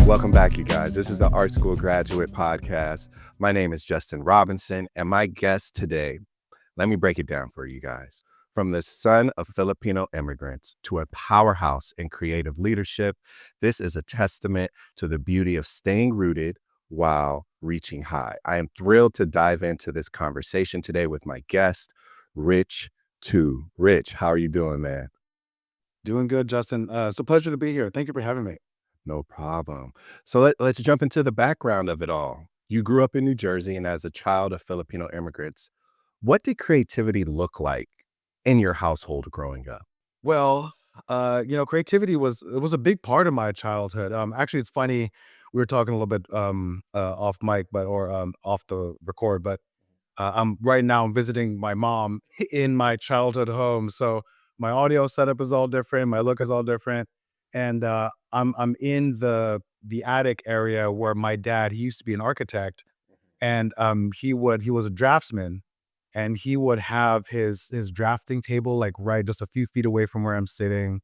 Welcome back, you guys. This is the Art School Graduate Podcast. My name is Justin Robinson, and my guest today, let me break it down for you guys. From the son of Filipino immigrants to a powerhouse in creative leadership, this is a testament to the beauty of staying rooted while reaching high. I am thrilled to dive into this conversation today with my guest, Rich Tu. Rich, how are you doing, man? Doing good, Justin. It's a pleasure to be here. Thank you for having me. No problem. So let's jump into the background of it all. You grew up in New Jersey, and as a child of Filipino immigrants, what did creativity look like in your household growing up? Well, creativity was a big part of my childhood. Actually, it's funny. We were talking a little bit off mic, or off the record, but I'm right now. I'm visiting my mom in my childhood home, so my audio setup is all different. My look is all different, and I'm in the attic area where my dad. He used to be an architect, and he was a draftsman, and he would have his drafting table like right just a few feet away from where I'm sitting.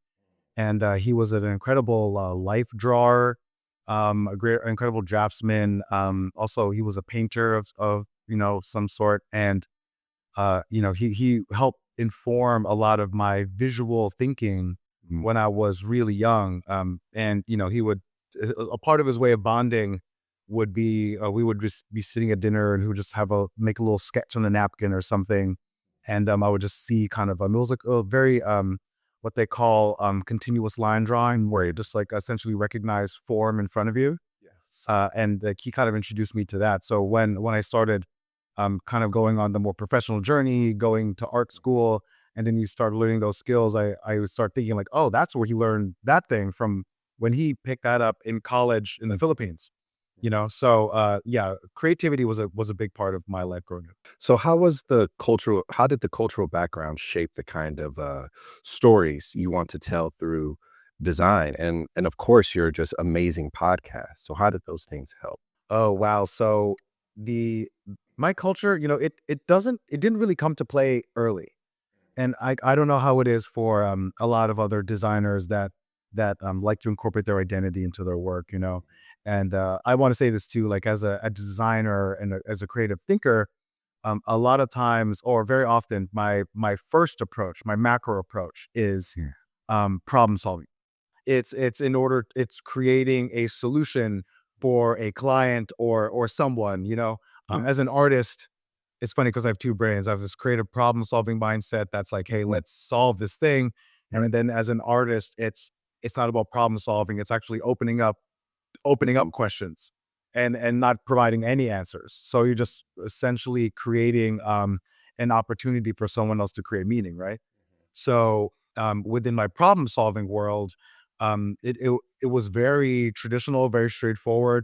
And he was an incredible life drawer, a great incredible draftsman. Also, he was a painter of some sort, and he helped inform a lot of my visual thinking Mm. when I was really young. And he would a part of his way of bonding would be we would just be sitting at dinner, and he would just make a little sketch on the napkin or something, and I would just see kind of it was like a very what they call continuous line drawing, where you just like essentially recognize form in front of you. Yes. And like he kind of introduced me to that. So when I started kind of going on the more professional journey, going to art school, and then you start learning those skills, I would start thinking like, oh, that's where he learned that thing from, when he picked that up in college in the Philippines. So yeah, creativity was a big part of my life growing up. So how did the cultural background shape the kind of stories you want to tell through design? And of course, your just amazing podcast. So how did those things help? Oh wow. So the my culture, it didn't really come to play early. And I don't know how it is for a lot of other designers that like to incorporate their identity into their work. And I want to say this too, like as a designer and as a creative thinker, a lot of times, or very often, my first approach, my macro approach is Yeah. problem solving. It's creating a solution for a client or someone. Yeah. As an artist, it's funny because I have two brains. I have this creative problem solving mindset that's like, hey, let's solve this thing. And then as an artist, it's not about problem solving. It's actually opening up questions and not providing any answers. So you're just essentially creating an opportunity for someone else to create meaning, right? So within my problem solving world, it was very traditional, very straightforward.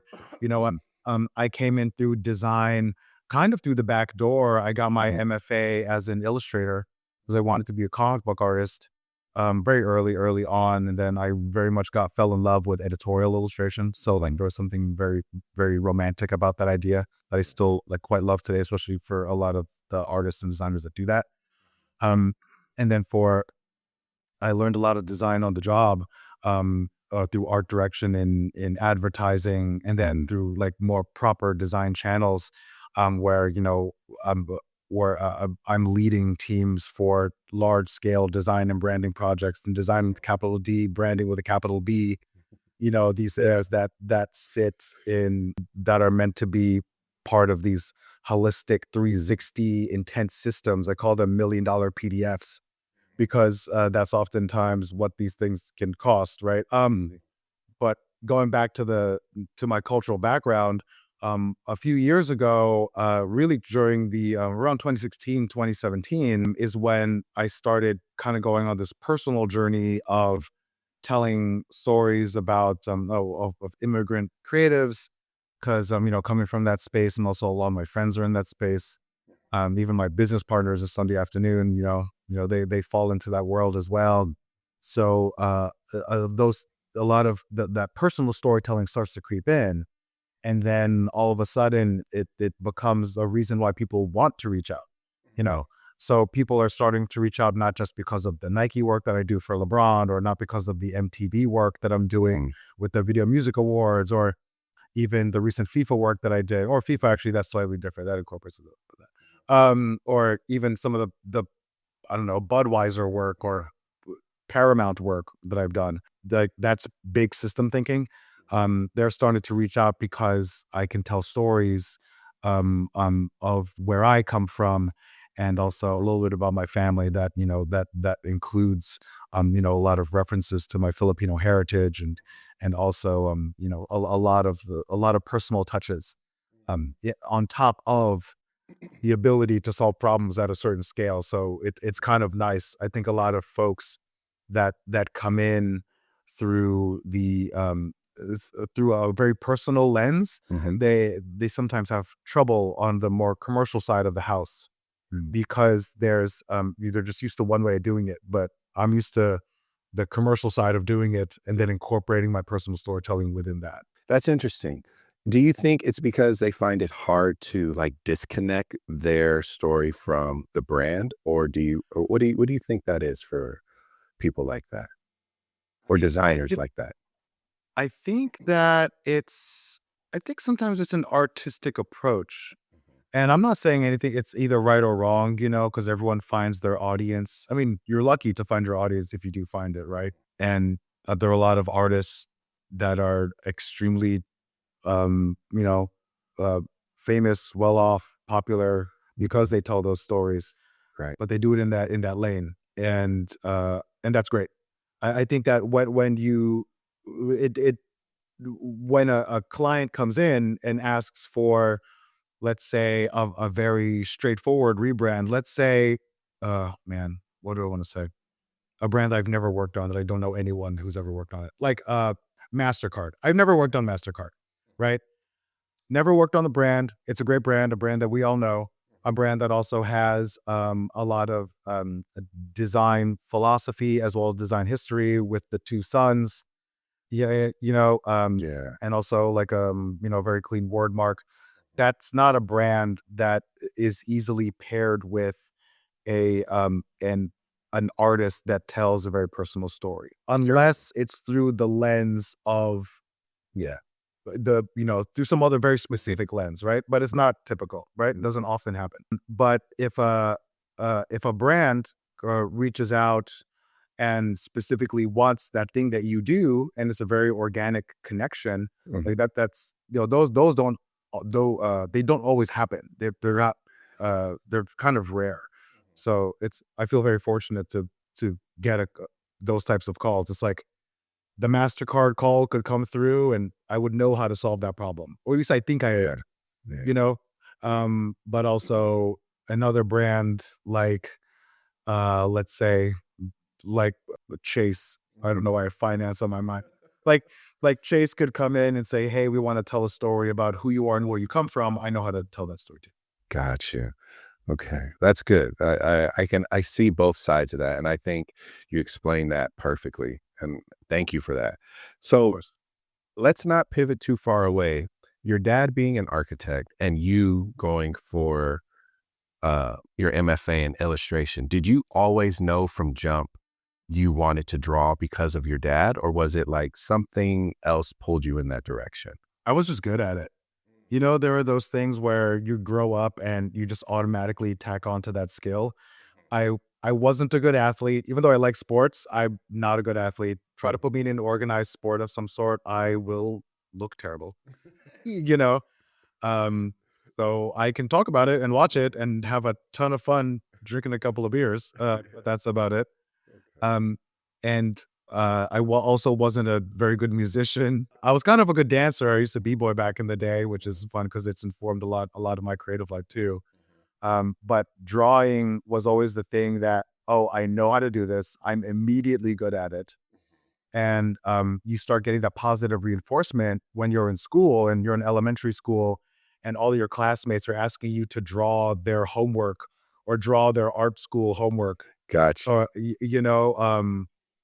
I came in through design, kind of through the back door. I got my MFA as an illustrator because I wanted to be a comic book artist very early on, and then I very much fell in love with editorial illustration. So like there was something very very romantic about that idea that I still like quite love today, especially for a lot of the artists and designers that do that. Um, and then for I learned a lot of design on the job through art direction in advertising, and then through like more proper design channels, where um, I'm leading teams for large scale design and branding projects, and design with a capital D, branding with a capital B. These areas that sit in that are meant to be part of these holistic 360 intense systems. I call them $1 million PDFs because that's oftentimes what these things can cost, right? But going back to my cultural background, a few years ago, really during the around 2016, 2017 is when I started kind of going on this personal journey of telling stories about of immigrant creatives, because coming from that space, and also a lot of my friends are in that space. Even my business partners this Sunday afternoon, they fall into that world as well. So those a lot of that personal storytelling starts to creep in, and then all of a sudden it becomes a reason why people want to reach out. You know, So people are starting to reach out, not just because of the Nike work that I do for LeBron, or not because of the MTV work that I'm doing Mm. with the Video Music Awards, or even the recent FIFA work that I did, or FIFA actually that's slightly different. That incorporates a little bit of that. Or even some of the I don't know, Budweiser work or Paramount work that I've done. That's big system thinking. They're starting to reach out because I can tell stories of where I come from, and also a little bit about my family. That that includes a lot of references to my Filipino heritage, and also a lot of personal touches on top of the ability to solve problems at a certain scale. So it's kind of nice. I think a lot of folks that come in through through a very personal lens, Mhm. they sometimes have trouble on the more commercial side of the house Mm. because they're just used to one way of doing it. But I'm used to the commercial side of doing it and then incorporating my personal storytelling within that. That's interesting. Do you think it's because they find it hard to, like, disconnect their story from the brand, or what do you think that is for people like that, or I, designers like that? I think that I think sometimes it's an artistic approach. And I'm not saying anything, it's either right or wrong, because everyone finds their audience. I mean, you're lucky to find your audience if you do find it, right? And there are a lot of artists that are extremely, you know, uh, famous, well off, popular because they tell those stories, Right. but they do it in that lane. And that's great. I think that when you, it, when a client comes in and asks for, let's say, a very straightforward rebrand, let's say, man, what do I want to say? A brand I've never worked on that I don't know anyone who's ever worked on it. Like MasterCard. I've never worked on MasterCard, right? Never worked on the brand. It's a great brand, a brand that we all know, a brand that also has a lot of design philosophy as well as design history with the two sons. Yeah, Yeah. and also like very clean word mark. That's not a brand that is easily paired with a an artist that tells a very personal story, Sure. unless it's through the lens of Yeah. through some other very specific lens, right? But it's not typical, right? It doesn't often happen. But if a brand reaches out and specifically wants that thing that you do, and it's a very organic connection, Mhm. like that's those don't though they don't always happen. They're not they're kind of rare. So I feel very fortunate to get those types of calls. It's like the MasterCard call could come through and I would know how to solve that problem. Or at least I think I Yeah. would, Yeah. you know? But also another brand like let's say like Chase. I don't know why I have finance on my mind. Like Chase could come in and say, "Hey, we want to tell a story about who you are and where you come from." I know how to tell that story too. Gotcha. Okay, that's good. I see both sides of that, and I think you explained that perfectly, and thank you for that. Of So course. let's not pivot too far away. Your dad being an architect and you going for your MFA in illustration, did you always know from jump you wanted to draw because of your dad, or was it like something else pulled you in that direction? I was just good at it. There are those things where you grow up and you just automatically tack onto that skill. I I wasn't a good athlete, even though I like sports. I'm not a good athlete. Try to put me in an organized sport of some sort, I will look terrible. You know, um, so I can talk about it and watch it and have a ton of fun drinking a couple of beers. But that's about it. Um, and also wasn't a very good musician. I was kind of a good dancer. I used to b-boy back in the day, which is fun because it's informed a lot of my creative life too. But drawing was always the thing that, oh, I know how to do this. I'm immediately good at it. And you start getting that positive reinforcement when you're in school and you're in elementary school, and all of your classmates are asking you to draw their homework or draw their art school homework, Gotcha. or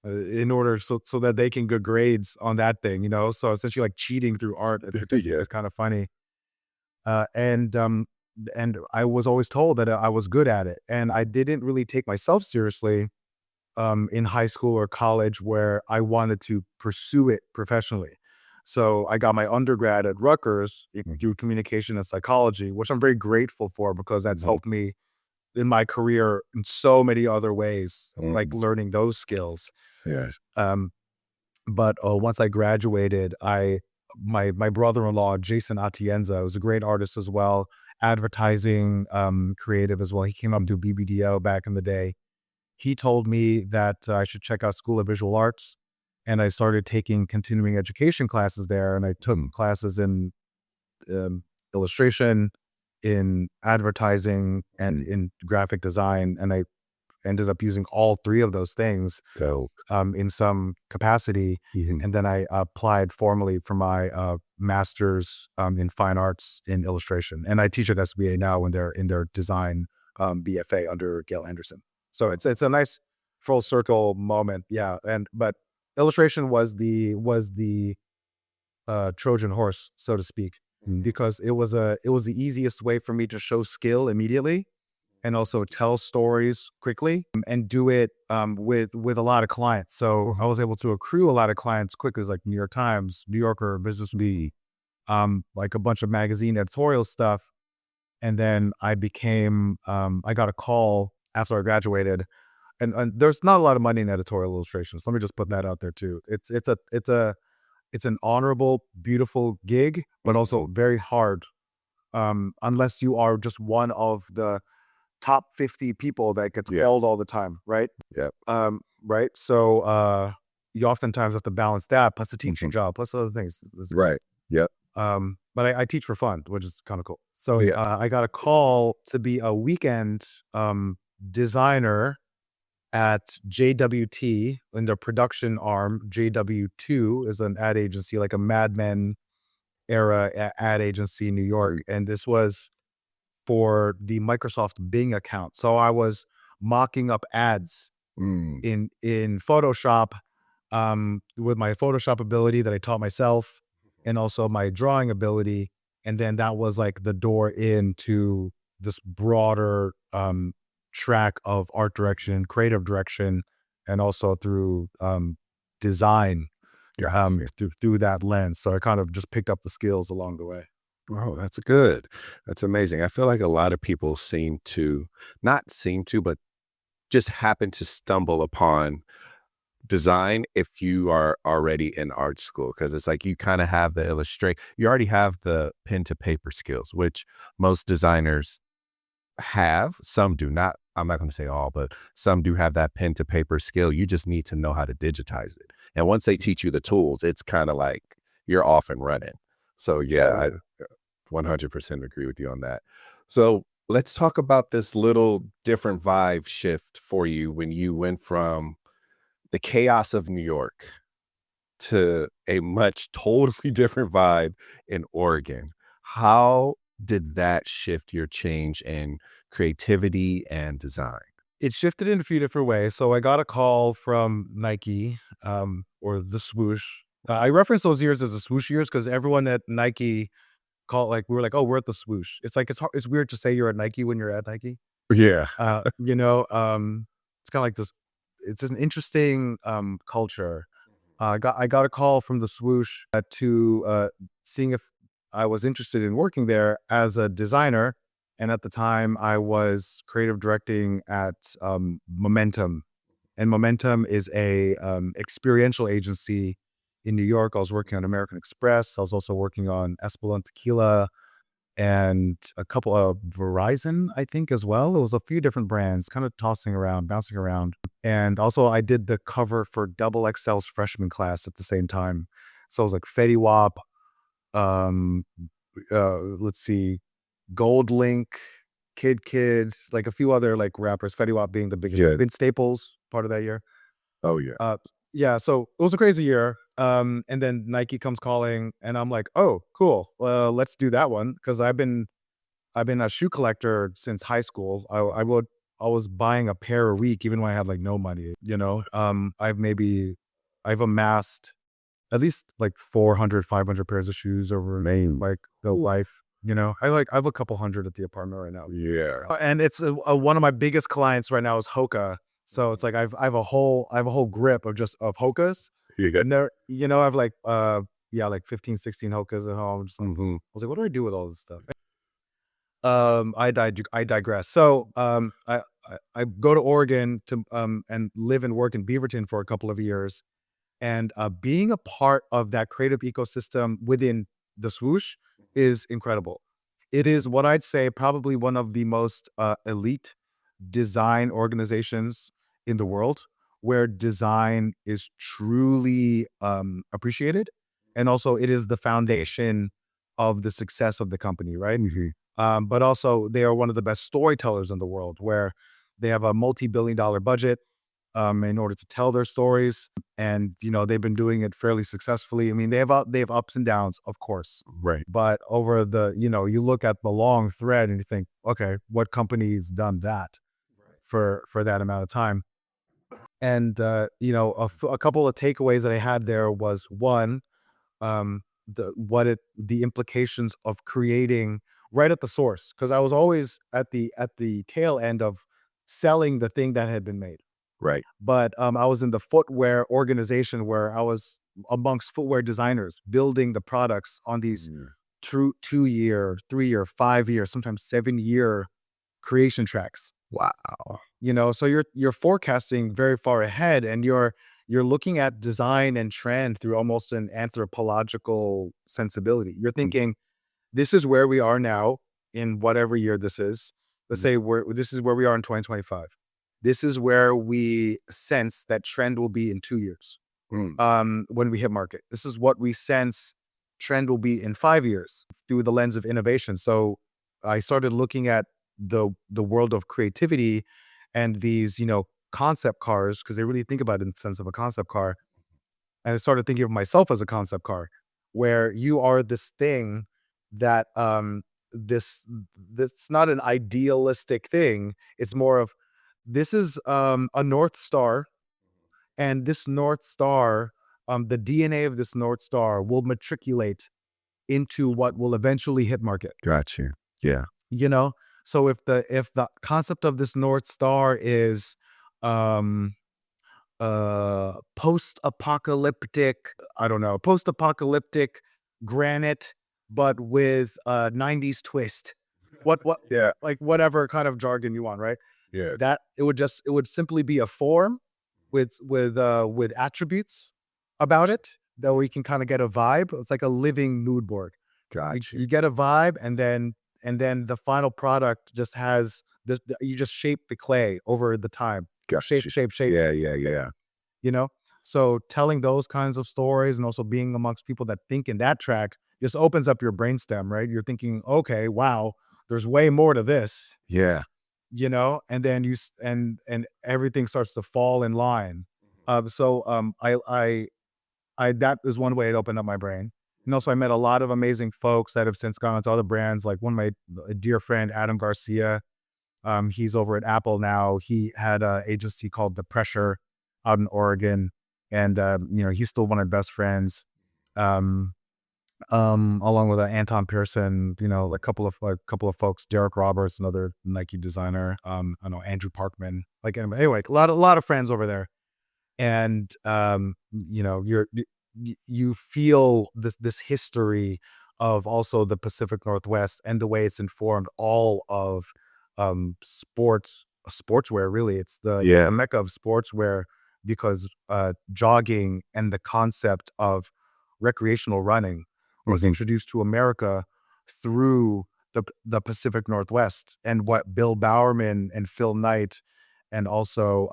in order so that they can get grades on that thing. So essentially, like cheating through art, which I think Yeah. is kind of funny. And and I was always told that I was good at it, and I didn't really take myself seriously in high school or college where I wanted to pursue it professionally. So I got my undergrad at Rutgers through communication and psychology, which I'm very grateful for because that's Mhm. helped me in my career in so many other ways, like Mhm. learning those skills. Yes. Um, but once I graduated, my brother-in-law, Jason Atienza, was a great artist as well, advertising creative as well. He came up to BBDO back in the day. He told me that I should check out School of Visual Arts, and I started taking continuing education classes there, and I took Mhm. classes in um, illustration, in advertising, and Mhm. in graphic design, and I ended up using all three of those things Dope. in some capacity. Mhm. And then I applied formally for my master's in fine arts in illustration. And I teach at SBA now when they're in their design BFA under Gail Anderson. So it's a nice full circle moment. Yeah. But illustration was the Trojan horse, so to speak, Mhm. because it was the easiest way for me to show skill immediately and also tell stories quickly and do it with a lot of clients. So I Mhm. was able to accrue a lot of clients quickly, like New York Times, New Yorker, Business Week, like a bunch of magazine editorial stuff. And then I got a call after I graduated, and there's not a lot of money in editorial illustrations. Let me just put that out there too. It's an honorable, beautiful gig, but also Mhm. very hard. Unless you are just one of the top 50 people that gets Yeah. called all the time, right? Yep. Right. So you oftentimes have to balance that plus the teaching Mhm. job, plus other things. Right. Yep. But I teach for fun, which is kind of cool. So Yeah. I got a call to be a weekend designer at JWT in the production arm. JW2 is an ad agency, like a Mad Men era ad agency in New York. And this was for the Microsoft Bing account. So I was mocking up ads Mm. in Photoshop with my Photoshop ability that I taught myself and also my drawing ability. And then that was like the door into this broader track of art direction, creative direction, and also through design Gotcha. through that lens. So I kind of just picked up the skills along the way. Oh, that's good. That's amazing. I feel like a lot of people seem to not seem to, but just happen to stumble upon design if you are already in art school because it's like you kind of have the illustrate you already have the pen to paper skills which most designers have. Some do not. I'm not going to say all, but some do have that pen to paper skill. You just need to know how to digitize it, and once they teach you the tools it's kind of like you're off and running. So yeah, Oh I yeah. 100% agree with you on that. So let's talk about this little different vibe shift for you when you went from the chaos of New York to a much totally different vibe in Oregon. How did that shift your change in creativity and design? It shifted in a few different ways. So I got a call from Nike, or the swoosh. I reference those years as the swoosh years because everyone at Nike called like we were like, "Oh, we're at the swoosh." It's like it's weird to say you're at Nike when you're at Nike. Yeah. It's kind of like this. It's an interesting culture. I got a call from the swoosh to seeing if I was interested in working there as a designer, and at the time I was creative directing at Momentum, and Momentum is a experiential agency in New York. I was working on American Express. I was also working on Espolon Tequila and a couple of Verizon, I think, as well. It was a few different brands, kind of tossing around, bouncing around. And also, I did the cover for Double XL's freshman class at the same time. So it was like Fetty Wap, um, let's see, Gold Link, Kid, like a few other like rappers. Fetty Wap being the biggest. Yeah. Vince Staples, part of that year. Oh, yeah. Uh, yeah, so it was a crazy year. And then Nike comes calling, and I'm like, "Oh, cool. Let's do that one." Because I've been a shoe collector since high school. I was buying a pair a week even when I had like no money. I've amassed at least like 400, 500 pairs of shoes over Man. like the life. I have a couple hundred at the apartment right now. Yeah. And it's one of my biggest clients right now is Hoka. So it's like I have a whole grip of just of Hokas. Yeah. I have like like 15, 16 Hokas at home. Just like, Mhm. I was like, what do I do with all this stuff? I digress. So I go to Oregon to and live and work in Beaverton for a couple of years, and being a part of that creative ecosystem within the swoosh is incredible. It is what I'd say probably one of the most elite design organizations in the world, where design is truly appreciated, and also it is the foundation of the success of the company, right? Mhm. But also they are one of the best storytellers in the world, where they have a multi-billion-dollar budget in order to tell their stories, and they've been doing it fairly successfully. I mean, they have ups and downs, of course, Right. but over the you look at the long thread and you think, okay, what company's done that for that amount of time? And a couple of takeaways that I had there was one, the implications of creating right at the source, because I was always at the tail end of selling the thing that had been made. Right. But I was in the footwear organization where I was amongst footwear designers building the products on these Mm. 2 year, 3 year, 5 year, sometimes 7 year creation tracks. Wow. So you're forecasting very far ahead, and you're looking at design and trend through almost an anthropological sensibility. You're Mm. thinking, this is where we are now in whatever year this is. Let's Mm. say this is where we are in 2025. This is where we sense that trend will be in 2 years. Mm. When we hit market, this is what we sense trend will be in 5 years through the lens of innovation. So I started looking at the world of creativity and these, concept cars, because they really think about it in the sense of a concept car. And I started thinking of myself as a concept car, where you are this thing that this this not an idealistic thing. It's more of, this is a North Star, and this North Star, the DNA of this North Star will matriculate into what will eventually hit market. Got you. Yeah. You know? So if the concept of this North Star is um post-apocalyptic, I don't know, post-apocalyptic granite, but with a 90s twist. What Yeah. like whatever kind of jargon you want, right? Yeah. That it would simply be a form with attributes about it that we can kind of get a vibe. It's like a living mood board. You, Got you. you get a vibe, and then the final product just has you just shape the clay over the time. Got Shape, you. shape, shape, Yeah. Yeah. Yeah. you know? So telling those kinds of stories and also being amongst people that think in that track just opens up your brainstem, right? You're thinking, okay, wow, there's way more to this, Yeah. and then and everything starts to fall in line. I that is one way it opened up my brain. And also I met a lot of amazing folks that have since gone into other brands, like one of my a dear friend, Adam Garcia. He's over at Apple now. He had an agency called The Pressure out in Oregon, and he's still one of my best friends. Um, Along with Anton Pearson, a couple of folks, Derek Roberts, another Nike designer. I know Andrew Parkman. Like anyway, a lot of friends over there, and you feel this history of also the Pacific Northwest and the way it's informed all of sportswear. Really, it's the Yeah. mecca of sportswear, because jogging and the concept of recreational running was Mhm. introduced to America through the Pacific Northwest, and what Bill Bowerman and Phil Knight and also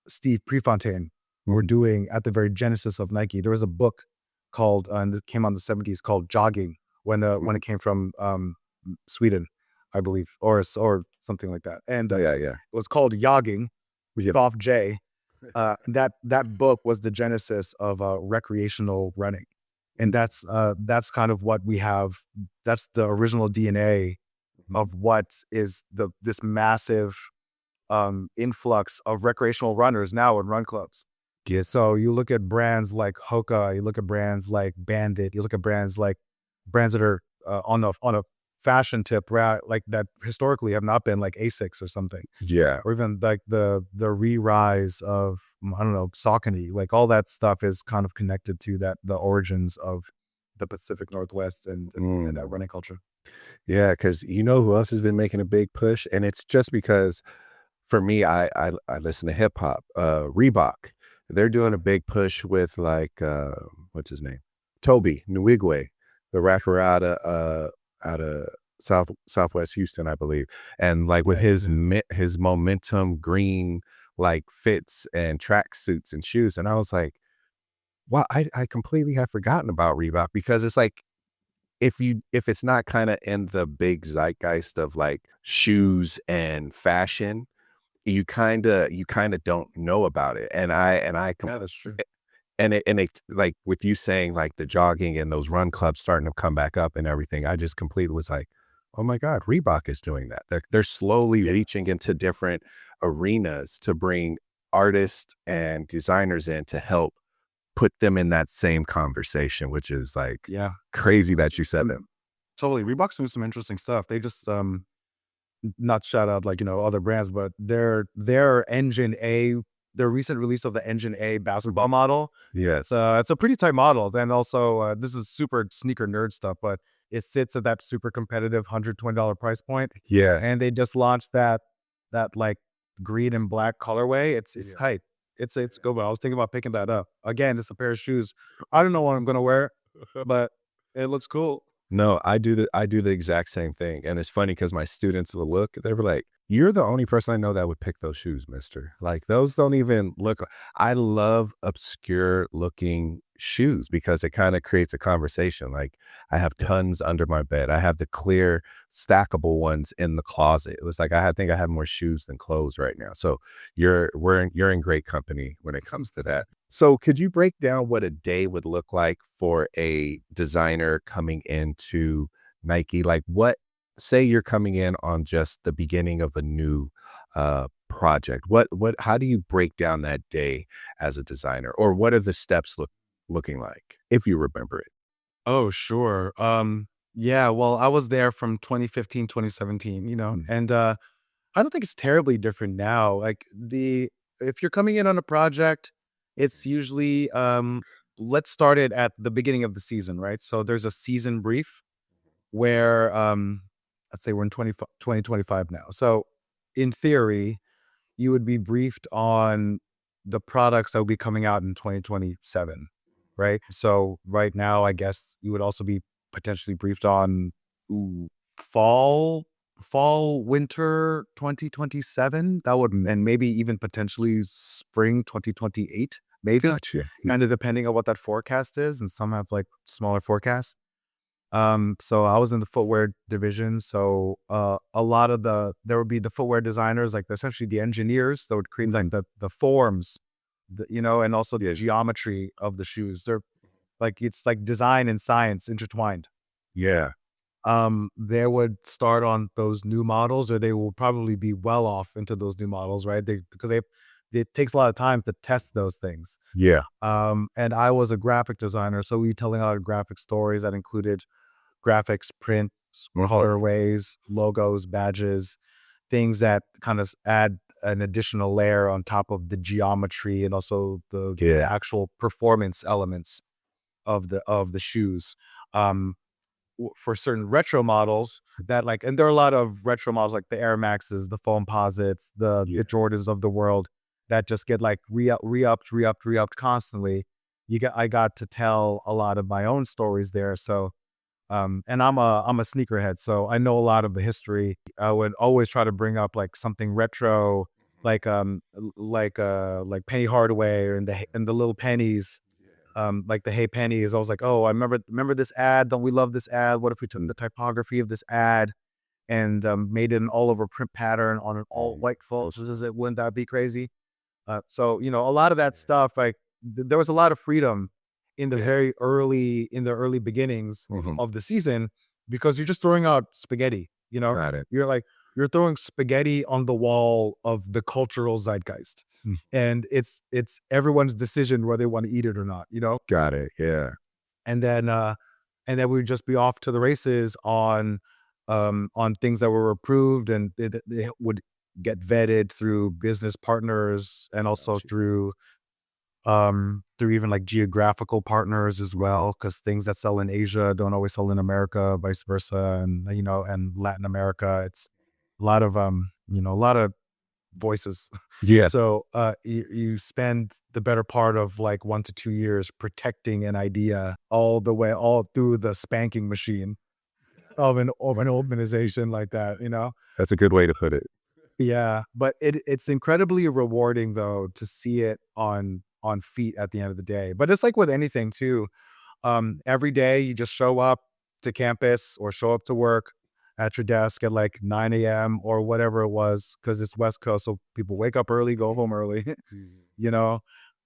Steve Prefontaine were Mhm. doing at the very genesis of Nike. There was a book called, and it came out in the '70s, called Jogging, when Mhm. it came from Sweden, I believe, or something like that. And Yeah. Yeah. it was called Jogging, Yeah. off J. That book was the genesis of recreational running, and that's kind of what we have. That's the original DNA Mhm. of what is this massive influx of recreational runners now in run clubs. Yeah. So you look at brands like Hoka, you look at brands like Bandit, you look at brands that are on a fashion tip, like that historically have not been like Asics or something, Yeah. or even like the re-rise of, I don't know, Saucony. Like all that stuff is kind of connected to the origins of the Pacific Northwest and that Mm. running culture. Yeah, because you know who else has been making a big push? And it's just because for me, I listen to hip hop. Reebok, they're doing a big push with like what's his name, Toby Nwigwe, the rapper out of Southwest Houston, I believe, and like with Yeah, his his momentum green like fits and track suits and shoes, and I was like, wow, I completely have forgotten about Reebok because it's like if it's not kind of in the big zeitgeist of like shoes and fashion, you kinda don't know about it, yeah, that's true. and it like, with you saying, like, the jogging and those run clubs starting to come back up and everything, I just completely was like, "Oh my god, Reebok is doing that." They're slowly reaching into different arenas to bring artists and designers in to help put them in that same conversation, which is, like, Yeah, crazy that you said that. totally. Reebok's doing some interesting stuff. They just not shout out like, other brands, but their Engine A, their recent release of the Engine A basketball model, Yeah. it's a pretty tight model. Then also, this is super sneaker nerd stuff, but it sits at that super competitive $120 price point, Yeah. and they just launched that like green and black colorway. It's Yeah. tight. It's good. But I was thinking about picking that up. Again, it's a pair of shoes. I don't know what I'm gonna wear, but it looks cool. No, I do the exact same thing, and it's funny because my students will look, they were like, "You're the only person I know that would pick those shoes, mister." Like, those don't even look I love obscure looking shoes because it kinda creates a conversation, like, I have tons under my bed, I have the clear stackable ones in the closet. It was like I think I have more shoes than clothes right now, so you're in great company when it comes to that. So, could you break down what a day would look like for a designer coming into Nike? Like, say you're coming in on just the beginning of a new project. How do you break down that day as a designer, or what are the steps looking like, if you remember it? Oh, sure. Yeah, well, I was there from 2015, 2017, Mm. and I don't think it's terribly different now. Like if you're coming in on a project, it's usually let's start it at the beginning of the season, right? So there's a season brief where let's say we're in 2025 now. So in theory, you would be briefed on the products that will be coming out in 2027, right? So right now, I guess you would also be potentially briefed on ooh, fall, winter 2027. That would, and maybe even potentially spring 2028, maybe, Gotcha. kind of depending on what that forecast is. And some have like smaller forecasts. So I was in the footwear division. So a lot of there would be the footwear designers, like essentially the engineers that would create like the forms, and also the Yeah. geometry of the shoes. They're like it's like design and science intertwined. Yeah. They would start on those new models, or they will probably be well off into those new models, right? Because it takes a lot of time to test those things. Yeah. And I was a graphic designer, so we were telling a lot of graphic stories that included graphics, prints, colorways, logos, badges, things that kind of add an additional layer on top of the geometry and also the Yeah. actual performance elements of the shoes. Um, for certain retro models that like, and there are a lot of retro models like the Air Maxes, the Foam Posits, Yeah. the Jordans of the world that just get like re-upped constantly. I got to tell a lot of my own stories there. So and I'm a sneakerhead, so I know a lot of the history. I would always try to bring up like something retro, like like Penny Hardaway and the little pennies, like the Hey Pennies. I was like, oh, I remember this ad. Don't we love this ad? What if we took Mm. the typography of this ad and made it an all over print pattern on an all white font? Wouldn't that be crazy? So a lot of that stuff, like there was a lot of freedom in the early beginnings Mhm. of the season because you're just throwing out spaghetti. Got it. You're throwing spaghetti on the wall of the cultural zeitgeist, Mm. and it's everyone's decision whether they want to eat it or not. Got it. Yeah. And then we would just be off to the races on on things that were approved, and it would get vetted through business partners and also Gotcha. through even like geographical partners as well, because things that sell in Asia don't always sell in America, vice versa, and and Latin America, it's a lot of a lot of voices. Yeah, So you spend the better part of like 1 to 2 years protecting an idea all through the spanking machine of an organization like that. that's a good way to put it. Yeah, but it's incredibly rewarding though to see it on feet at the end of the day. But it's like with anything too. Every day you just show up to campus or show up to work at your desk at like 9 a.m. or whatever it was, because it's West Coast, so people wake up early, go home early, Mhm. you know.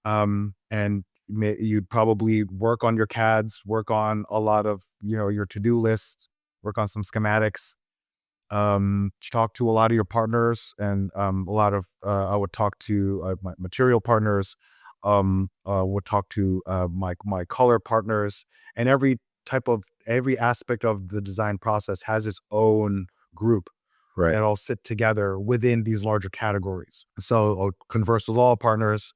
And you'd probably work on your CADs, work on a lot of your to-do list, work on some schematics, talk to a lot of your partners, and a lot of I would talk to my material partners, would talk to my color partners, and every aspect of the design process has its own group Right. that all sit together within these larger categories. So I'll converse with all partners,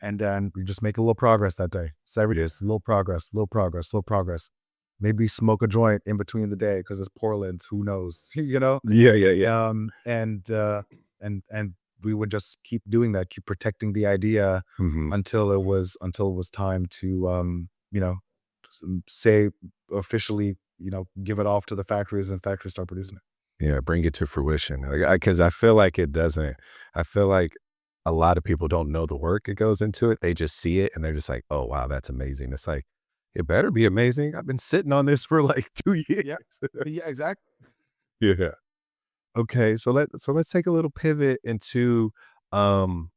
and then we just make a little progress that day. So every day, Yeah. it's a little progress, little progress, little progress. Maybe smoke a joint in between the day because it's Portland. Who knows? Yeah, yeah, yeah. And we would just keep doing that, keep protecting the idea Mhm. until it was time to say officially, give it off to the factories, and factories start producing it. Yeah, bring it to fruition. Like, because I feel like it doesn't. I feel like a lot of people don't know the work that goes into it. They just see it and they're just like, "Oh, wow, that's amazing." It's like, it better be amazing. I've been sitting on this for like 2 years. Yeah. Yeah, exactly. Yeah. Okay, so let's take a little pivot into um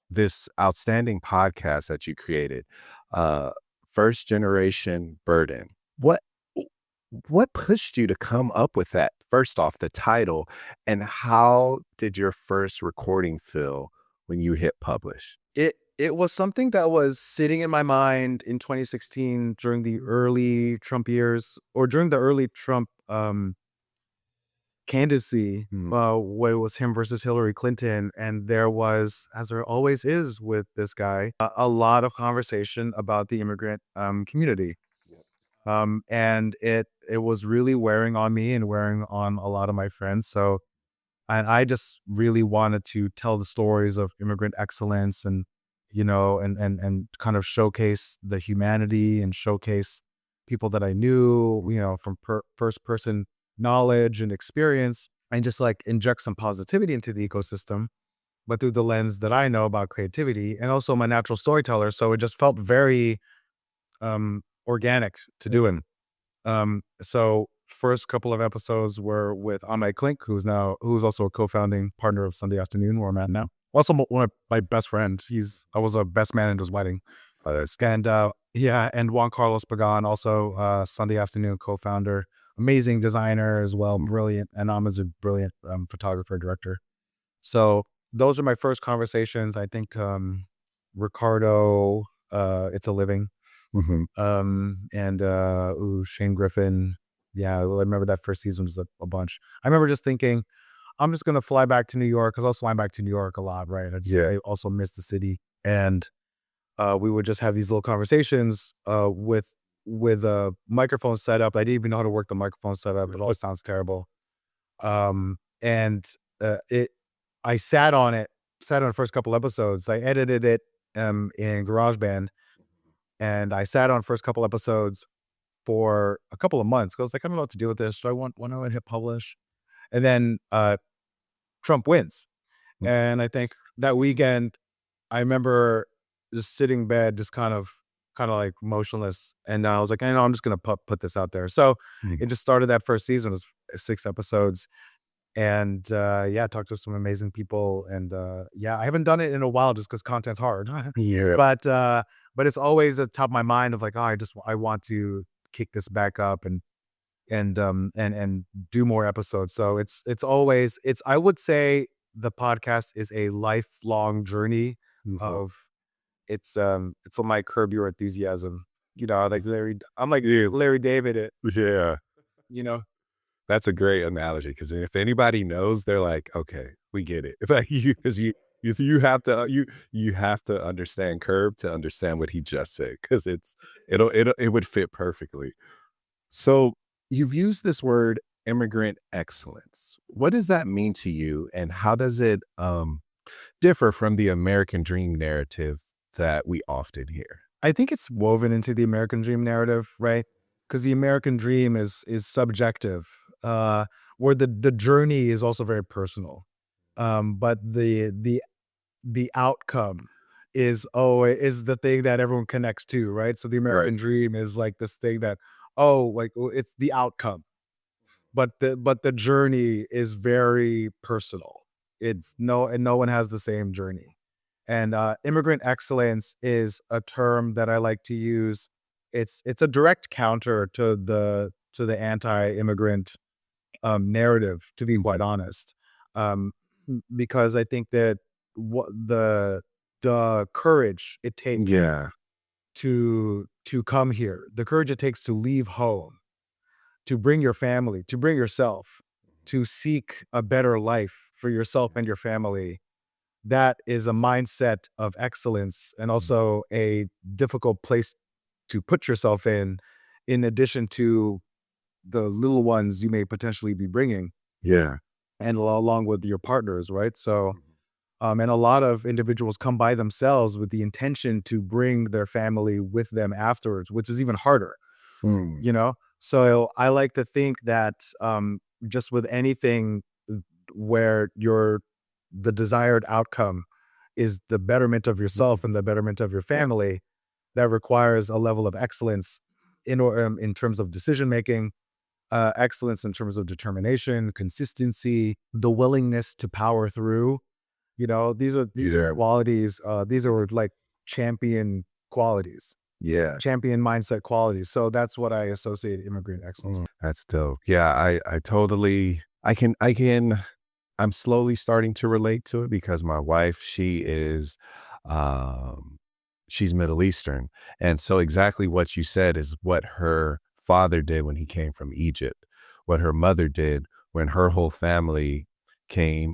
this outstanding podcast that you created, uh, First Generation Burden. What what pushed you to come up with that? First off, the title, and how did your first recording feel when you hit publish? It was something that was sitting in my mind in 2016 during the early Trump years, or during the early Trump candidacy, Mm, where it was him versus Hillary Clinton, and there was, as there always is with this guy, a lot of conversation about the immigrant community. And it was really wearing on me and wearing on a lot of my friends. So, and I just really wanted to tell the stories of immigrant excellence, and and kind of showcase the humanity, and showcase people that I knew, from first person knowledge and experience, and just like inject some positivity into the ecosystem, but through the lens that I know about creativity, and also my natural storyteller. So it just felt very organic to do it. So first couple of episodes were with Ahmed Klink, who's also a co-founding partner of Sunday Afternoon, where I'm at now. Also, one of my best friend. I was a best man in his wedding. that's And yeah, and Juan Carlos Pagan, also Sunday Afternoon co-founder, amazing designer as well, brilliant, and is a brilliant photographer director. So those are my first conversations. I think Ricardo, It's a Living, mhm. and Shane Griffin. Yeah, I remember that first season was a bunch. I remember just thinking, I'm just gonna fly back to New York, because I was flying back to New York a lot, right? Yeah. I also miss the city, and we would just have these little conversations with a microphone setup. I didn't even know how to work the microphone setup. It all sounds terrible. And it I sat on the first couple episodes. I edited it in GarageBand, and I sat on first couple episodes for a couple of months. 'Cause I was like, I don't know what to do with this. Do I want when do I hit publish? And then Trump wins. Mm, And I think that weekend I remember just sitting in bed, just kind of like motionless. And I was like, I know I'm just gonna put this out there. So mm. it just started. That first season was 6 episodes. And yeah, talked to some amazing people. And yeah, I haven't done it in a while just because content's hard. Yeah. But it's always at the top of my mind of like, oh, I want to kick this back up, and do more episodes. So it's always it's I would say the podcast is a lifelong journey Mhm. of it's my Curb Your Enthusiasm. Like I'm like Yeah. Larry David, Yeah. you know. That's a great analogy because if anybody knows, they're like, "Okay, we get it." Like you, because you have to you have to understand Curb to understand what he just said because it would fit perfectly. So you've used this word immigrant excellence. What does that mean to you, and how does it differ from the American dream narrative that we often hear? I think it's woven into the American dream narrative, right? Because the American dream is subjective, where the journey is also very personal. But the outcome is the thing that everyone connects to, right? So the Right. American dream is like this thing that, oh, like it's the outcome, but the journey is very personal. It's no and no one has the same journey. And immigrant excellence is a term that I like to use. It's a direct counter to the anti-immigrant narrative, to be quite Mhm. honest, because I think that what the courage it takes Yeah. to come here, the courage it takes to leave home, to bring your family, to bring yourself, to seek a better life for yourself and your family. That is a mindset of excellence and Mhm. also a difficult place to put yourself in addition to the little ones you may potentially be bringing Yeah. and along with your partners, right? So, and a lot of individuals come by themselves with the intention to bring their family with them afterwards, which is even harder, Mm. you know? So I like to think that just with anything where the desired outcome is the betterment of yourself and the betterment of your family, that requires a level of excellence in terms of decision making, excellence in terms of determination, consistency, the willingness to power through. These These are are qualities. These are like champion qualities, yeah. champion mindset qualities. So that's what I associate immigrant excellence. That's dope. Yeah, I totally I can I'm slowly starting to relate to it because my wife, um she's Middle Eastern. And so exactly what you said is what her father did when he came from Egypt, what her mother did when her whole family came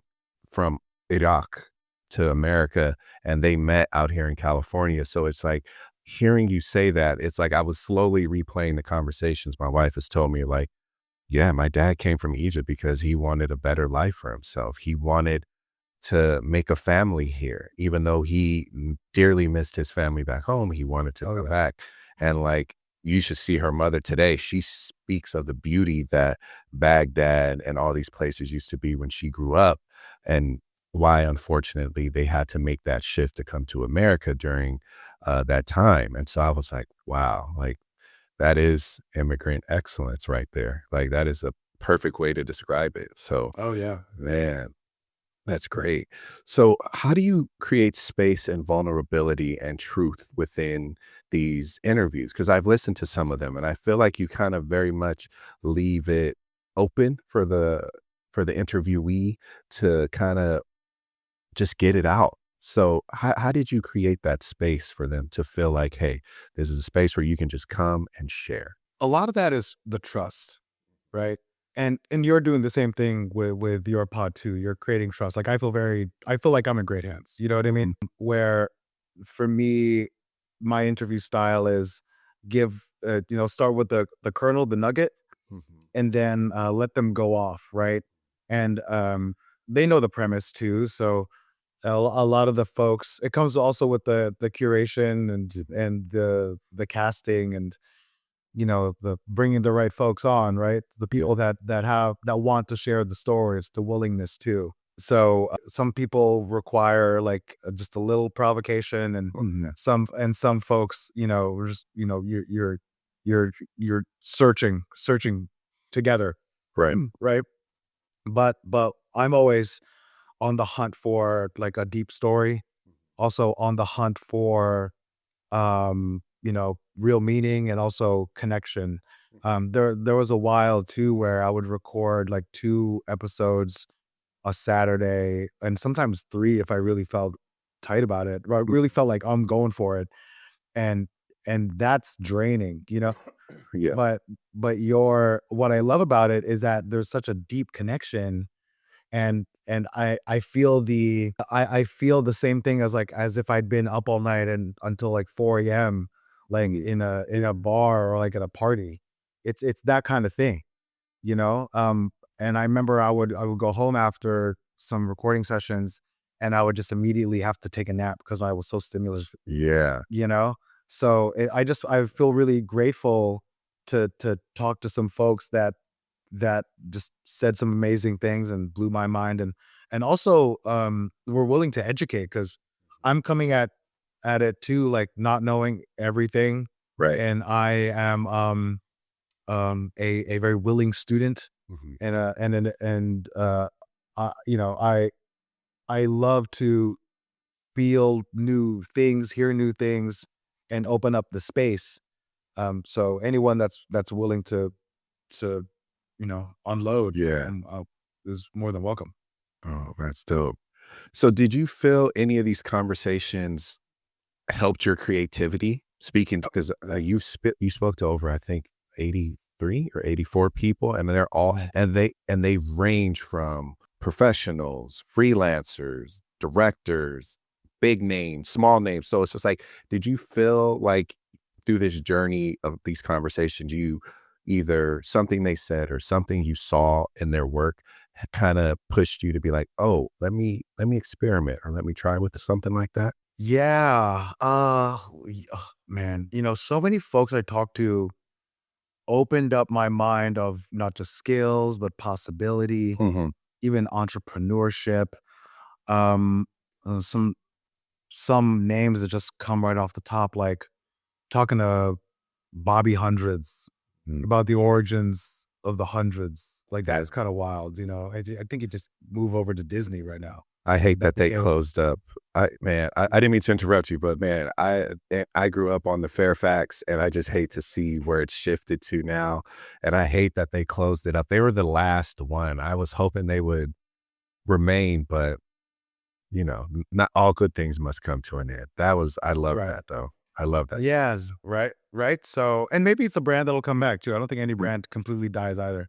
from Iraq to America and they met out here in California. So it's like hearing you say that, it's like I was slowly replaying the conversations my wife has told me, like, yeah, my dad came from Egypt because he wanted a better life for himself. He wanted to make a family here, even though he dearly missed his family back home. He wanted to Oh come yeah. back. And like, you should see her mother today. She speaks of the beauty that Baghdad and all these places used to be when she grew up, and why, unfortunately, they had to make that shift to come to America during that time. And so I was like, wow, like that is immigrant excellence right there. Like that is a perfect way to describe it. So, Oh yeah. man, that's great. So, how do you create space and vulnerability and truth within these interviews? Because I've listened to some of them, and I feel like you kind of very much leave it open for the interviewee to kind of just get it out. So, how did you create that space for them to feel like, hey, this is a space where you can just come and share? A lot of that is the trust, right? And you're doing the same thing with your pod too. You're creating trust. Like I feel like I'm in great hands. You know what I mean? Mhm. Where for me, my interview style is start with the kernel, the nugget, Mhm. and then let them go off, right? And they know the premise too. So a lot of the folks, it comes also with the curation and the casting and the bringing the right folks on, right? The Yeah. people that want to share the stories, the willingness to. So some people require like just a little provocation, and Mhm. some folks, just you're searching together, Right. right? But I'm always on the hunt for like a deep story, also on the hunt for real meaning and also connection. There was a while too where I would record like 2 episodes a Saturday and sometimes 3 if I really felt tight about it, or I really felt like I'm going for it, and and that's draining, you know? Yeah. but your what I love about it is that there's such a deep connection, and I feel I feel the same thing as like as if I'd been up all night and until like 4 a.m. like Mm. in a bar or like at a party. It's that kind of thing, you know? And I remember I would go home after some recording sessions and I would just immediately have to take a nap because I was so stimulated, Yeah. you know? So I feel really grateful to talk to some folks that just said some amazing things and blew my mind, and also were willing to educate because I'm coming at it too, like not knowing everything, Right. and I am a very willing student, Mhm. you know, I love to feel new things, hear new things, and open up the space. So anyone that's willing to unload, Yeah. is more than welcome. Oh, that's dope. So did you feel any of these conversations helped your creativity? Speaking because you spoke to over, I think, 83 or 84 people, and they're all and they range from professionals, freelancers, directors, big names, small names. So it's just like, did you feel like through this journey of these conversations, you either something they said or something you saw in their work kind of pushed you to be like, oh, let me experiment or let me try with something like that? Yeah, man, so many folks I talked to opened up my mind of not just skills, but possibility, Mhm. even entrepreneurship. Um, uh, some some names that just come right off the top, like talking to Bobby Hundreds Mm. about the origins of the hundreds. Like Yeah. that's kind of wild, I think it just move over to Disney right now. I hate That that they they closed up. I didn't mean to interrupt you, but man, I grew up on the Fairfax, and I just hate to see where it's shifted to now, and I hate that they closed it up. They were the last one. I was hoping they would remain, but, not all good things must come to an end. I love right. that, though. I love that. Yes, right, right. So, and maybe it's a brand that'll come back too. I don't think any Mm. brand completely dies either.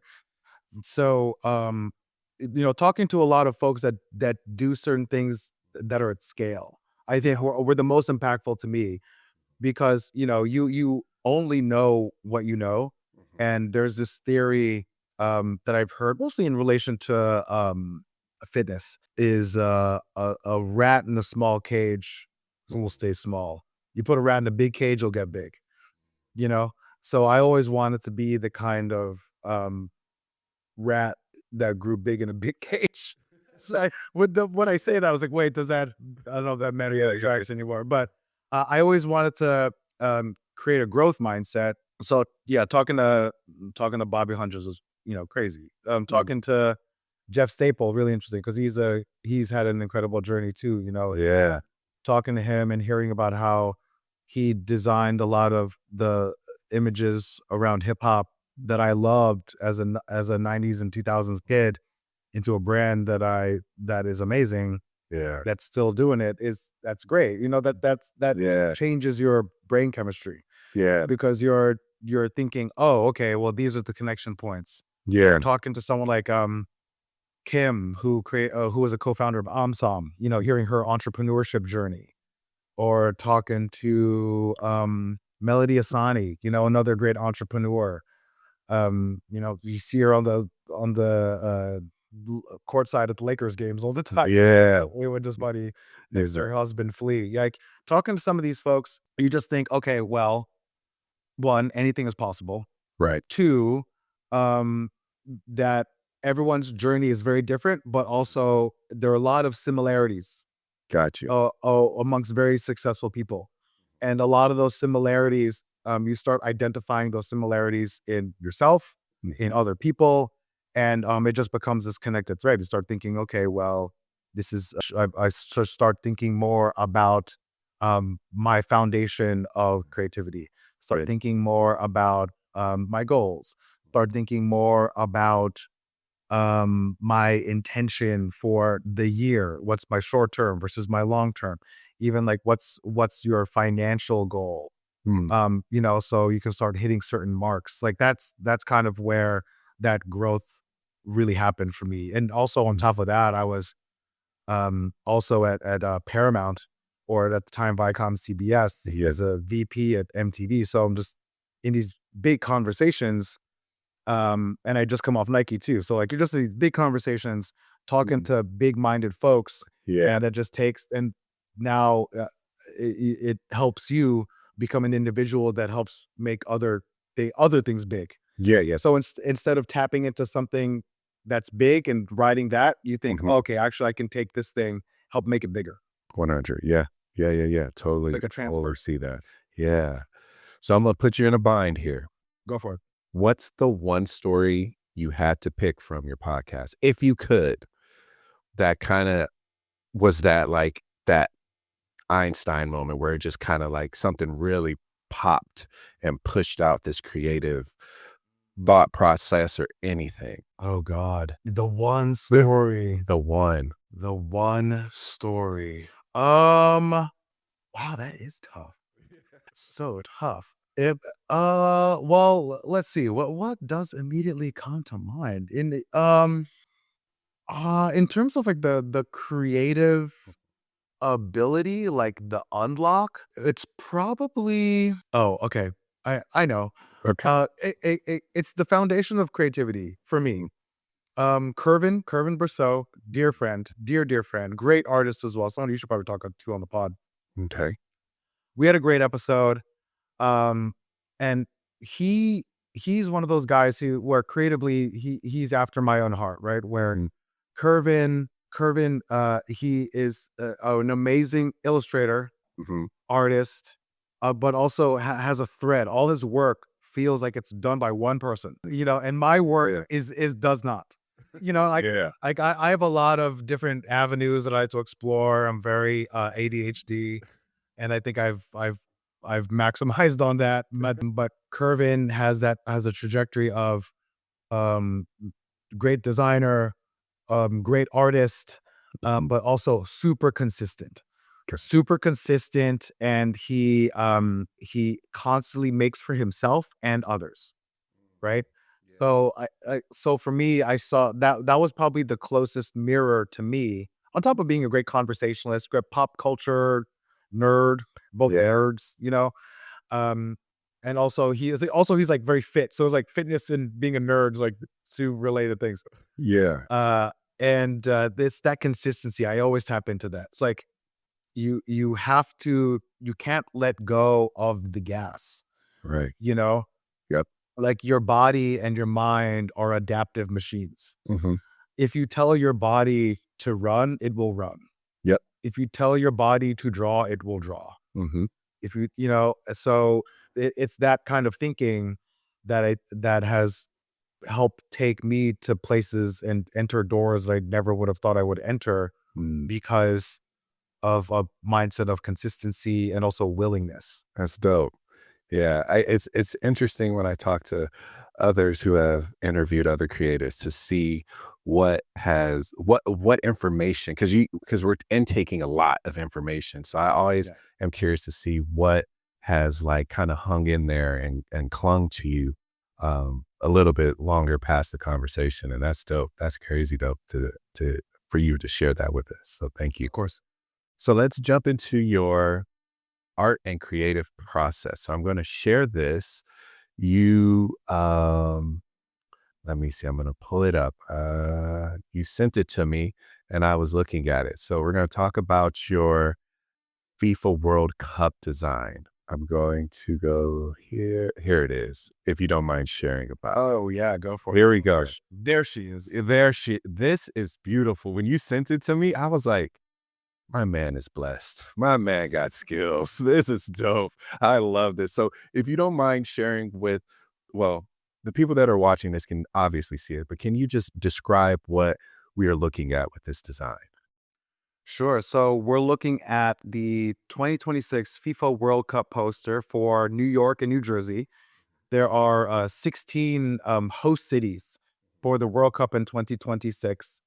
So, talking to a lot of folks that do certain things that are at scale, I think were the most impactful to me because you only know what you know, Mhm. and there's this theory that I've heard mostly in relation to fitness is a rat in a small cage will stay small. You put a rat in a big cage, you'll get big. You know, so I always wanted to be the kind of rat that grew big in a big cage. So when I say that, I was like, wait, does that? I don't know if that Yeah, metaphor yeah. tracks anymore. But I always wanted to create a growth mindset. So yeah, talking to Bobby Hundreds was crazy. Mm. Talking to Jeff Staple, really interesting because he's had an incredible journey too. Yeah. Talking to him and hearing about how he designed a lot of the images around hip hop that I loved as a 90s and 2000s kid into a brand that is amazing, Yeah. that's still doing it is that's great. That Yeah. changes your brain chemistry Yeah. because you're thinking, "Oh, okay, well these are the connection points." Yeah. Talking to someone like Kim who was a co-founder of Amsam, hearing her entrepreneurship journey, or talking to Melody Asani, another great entrepreneur. You see her on the courtside at the Lakers games all the time. Yeah. We would just buddy next to Exactly. her husband Flea. Like talking to some of these folks, you just think, okay, well, one, anything is possible. Right. Two, um, that everyone's journey is very different, but also there are a lot of similarities Got you. amongst very successful people. And a lot of those similarities, you start identifying those similarities in yourself, in Mhm. other people, and it just becomes this connected thread. You start thinking, okay, well, this is, I should start thinking more about my foundation of creativity, start Right. thinking more about my goals, start thinking more about my intention for the year, what's my short term versus my long term, even like what's your financial goal, Mm. So you can start hitting certain marks. Like that's kind of where that growth really happened for me. And also on top of that, I was also at Paramount, or at the time Viacom CBS, Yeah. as a VP at MTV. So I'm just in these big conversations, and I just come off Nike too. So like you're just in these big conversations talking to big-minded folks, Yeah. and that just takes, and now it helps you become an individual that helps make other things big. Yeah. Yeah. So instead of tapping into something that's big and riding that, you think, Mhm. okay, actually, I can take this thing, help make it bigger. 100. Yeah. Yeah. Yeah. Yeah. Totally. Like a Totally transfer. see that. Yeah. So I'm gonna put you in a bind here. Go for it. What's the one story you had to pick from your podcast, if you could, that kind of was that like that Einstein moment where it just kind of like something really popped and pushed out this creative thought process or anything? Oh God. The one story. The one. The one story. Wow, that is tough. So tough. If well, let's see. What does immediately come to mind? In terms of like the creative ability, like the unlock, it's probably, oh, okay. I know. Okay. It's the foundation of creativity for me. Kervin Brousseau, dear friend, great artist as well. Someone you should probably talk to on the pod. Okay. We had a great episode. Um, and he he's one of those guys where creatively he's after my own heart, right? Where Mhm. Kervin, he is an amazing illustrator, Mhm. artist, but also has a thread. All his work feels like it's done by one person, and my work Yeah. is does not. Like Yeah. I have a lot of different avenues that I like to explore. I'm very ADHD, and I think I've maximized on that. But Kervin has a trajectory of um great designer, great artist, Mhm. but also super consistent. Okay. Super consistent, and he constantly makes for himself and others, right? Yeah. So for me, I saw that was probably the closest mirror to me. On top of being a great conversationalist, great pop culture nerd, both Yeah. nerds, um, and he's like very fit. So it's like fitness and being a nerd is like two related things. Yeah. Uh, and it's that consistency. I always tap into that. It's like you can't let go of the gas, Right. you know? Yep. Like your body and your mind are adaptive machines. Mhm. If you tell your body to run, it will run. Yep. If you tell your body to draw, it will draw. Mhm. If so it's that kind of thinking that has helped take me to places and enter doors that I never would have thought I would enter, Mm. because of a mindset of consistency and also willingness. That's dope. Yeah, it's interesting when I talk to others who have interviewed other creatives to see what information, because we're intaking a lot of information. So I always Yeah. am curious to see what has like kind of hung in there and clung to you a little bit longer past the conversation. And that's dope. That's crazy dope to for you to share that with us. So thank you. Of course. So let's jump into your art and creative process. So I'm going to share this. You, let me see, I'm going to pull it up. You sent it to me and I was looking at it. So we're going to talk about your FIFA World Cup design. I'm going to go here. Here it is. If you don't mind sharing about it. Oh yeah, go for it. Here we go. There she is. This is beautiful. When you sent it to me, I was like, my man is blessed. My man got skills. This is dope. I love this. So if you don't mind sharing with, well, the people that are watching this can obviously see it, but can you just describe what we are looking at with this design? Sure. So we're looking at the 2026 FIFA World Cup poster for New York and New Jersey. There are 16 host cities for the World Cup in 2026.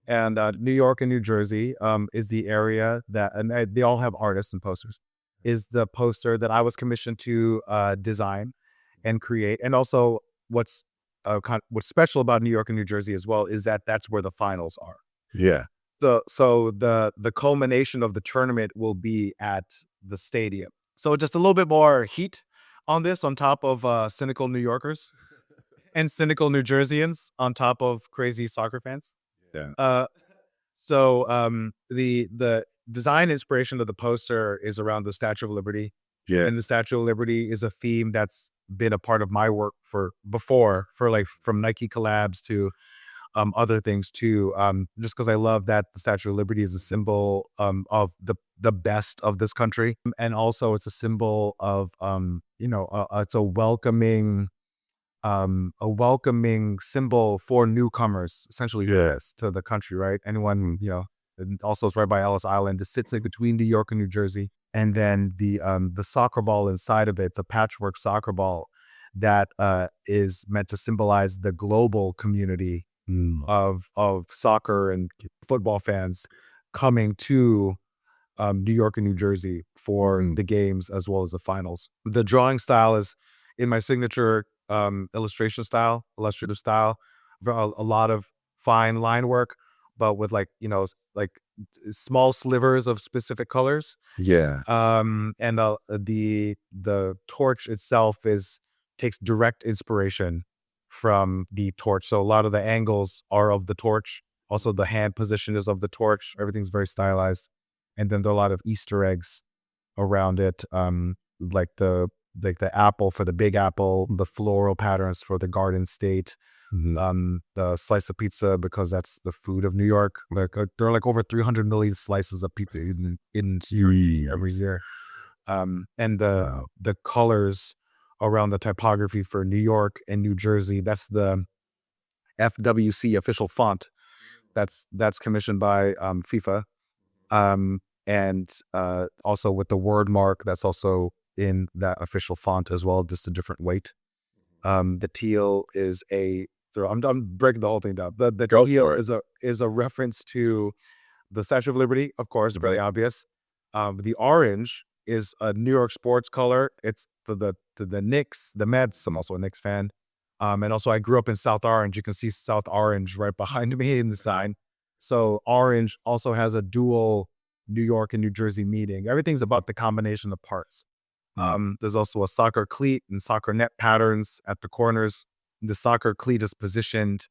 And New York and New Jersey is the area that, and they all have artists and posters. is the poster that I was commissioned to design and create. And also, what's what's special about New York and New Jersey as well is that that's where the finals are. Yeah. So the culmination of the tournament will be at the stadium. So just a little bit more heat on this, on top of cynical New Yorkers and cynical New Jerseyans, on top of crazy soccer fans. Yeah. The design inspiration of the poster is around the Statue of Liberty, Yeah. and the Statue of Liberty is a theme that's been a part of my work for like from Nike collabs to other things too. Just because I love that the Statue of Liberty is a symbol of the best of this country, and also it's a symbol of it's a welcoming symbol for newcomers, essentially, Yes. to the country, right? Anyone, and also it's right by Ellis Island. It sits in between New York and New Jersey. And then the soccer ball inside of it's a patchwork soccer ball that is meant to symbolize the global community of soccer and football fans coming to New York and New Jersey for the games as well as the finals. The drawing style is in my signature illustrative style, a lot of fine line work, but with like small slivers of specific colors. Yeah. And the torch itself takes direct inspiration from the torch. So a lot of the angles are of the torch. Also, the hand position is of the torch. Everything's very stylized, and then there are a lot of Easter eggs around it, like the apple for the Big Apple, the floral patterns for the Garden State, the slice of pizza because that's the food of New York. Like there are like over 300 million slices of pizza in every year, and the colors around the typography for New York and New Jersey. That's the FWC official font. That's commissioned by FIFA. And also with the word mark, that's also in that official font as well, just a different weight. The teal is I'm breaking the whole thing down. The teal is a reference to the Statue of Liberty, of course, very obvious. The orange is a New York sports color. It's for the Knicks, the Mets. I'm also a Knicks fan. And also I grew up in South Orange. You can see South Orange right behind me in the sign. So orange also has a dual New York and New Jersey meaning. Everything's about the combination of parts. There's also a soccer cleat and soccer net patterns at the corners. The soccer cleat is positioned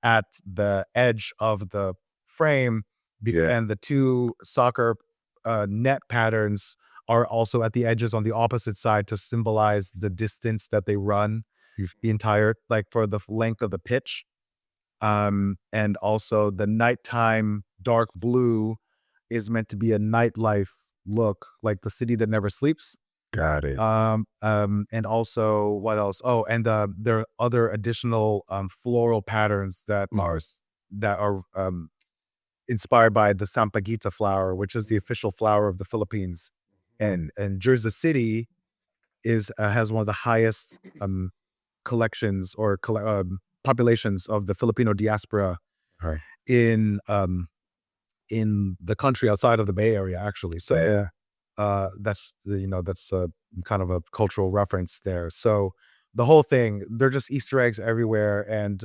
at the edge of the frame, and the two soccer net patterns are also at the edges on the opposite side to symbolize the distance that they run, the entire, like for the length of the pitch. And also the nighttime dark blue is meant to be a nightlife look, like the city that never sleeps. Got it. And also what else? Oh, and there are other additional floral patterns that are inspired by the sampaguita flower, which is the official flower of the Philippines. And Jersey City has one of the highest collections or populations of the Filipino diaspora in the country outside of the Bay Area, actually. So that's kind of a cultural reference there. So the whole thing, they're just Easter eggs everywhere, and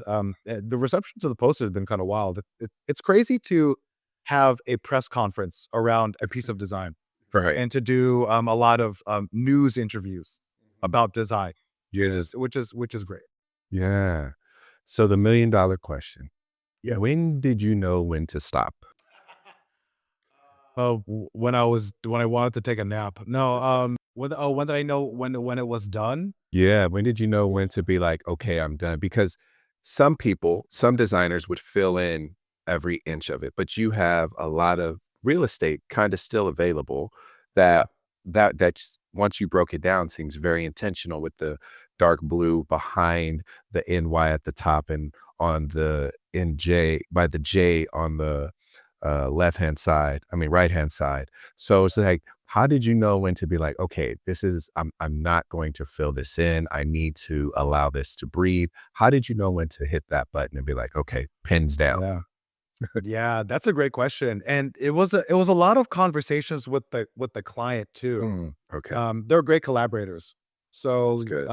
the reception to the poster has been kind of wild. It's crazy to have a press conference around a piece of design, Right. and to do a lot of news interviews about design, which is great. Yeah. So the $1 million question. Yeah. When did you know when to stop? When I wanted to take a nap. No, when did I know when it was done? Yeah. When did you know when to be like, okay, I'm done? Because some designers would fill in every inch of it, but you have a lot of real estate kind of still available that's once you broke it down seems very intentional with the dark blue behind the NY at the top and on the NJ by the J on the right-hand side. So it's like, how did you know when to be like, okay, I'm not going to fill this in. I need to allow this to breathe. How did you know when to hit that button and be like, okay, pins down? Yeah. Yeah, that's a great question, and it was a lot of conversations with the client too. Okay, They're great collaborators. that's So, good.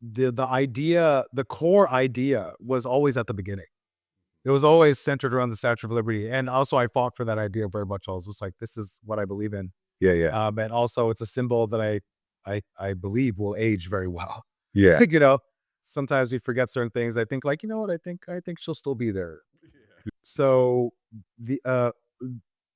the core idea was always at the beginning. It was always centered around the Statue of Liberty, and also I fought for that idea very much. I was just like, "This is what I believe in," Yeah, yeah, and also it's a symbol that I believe will age very well. yeah. Like, sometimes we forget certain things. I think, like, you know what? I think she'll still be there. So the uh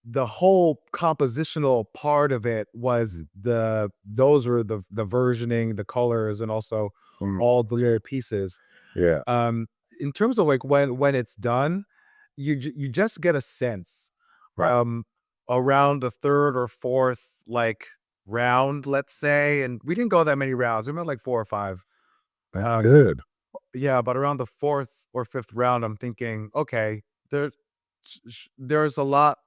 the whole compositional part of it was Mhm. those were the versioning, the colors, and also Mm, all the little pieces. yeah, Um, in terms of like when it's done, you just get a sense right. um around the third or fourth like round, let's say, and we didn't go that many rounds. We went like four or five. That's Um, good. yeah, but around the fourth or fifth round, I'm thinking, okay, there's a lot.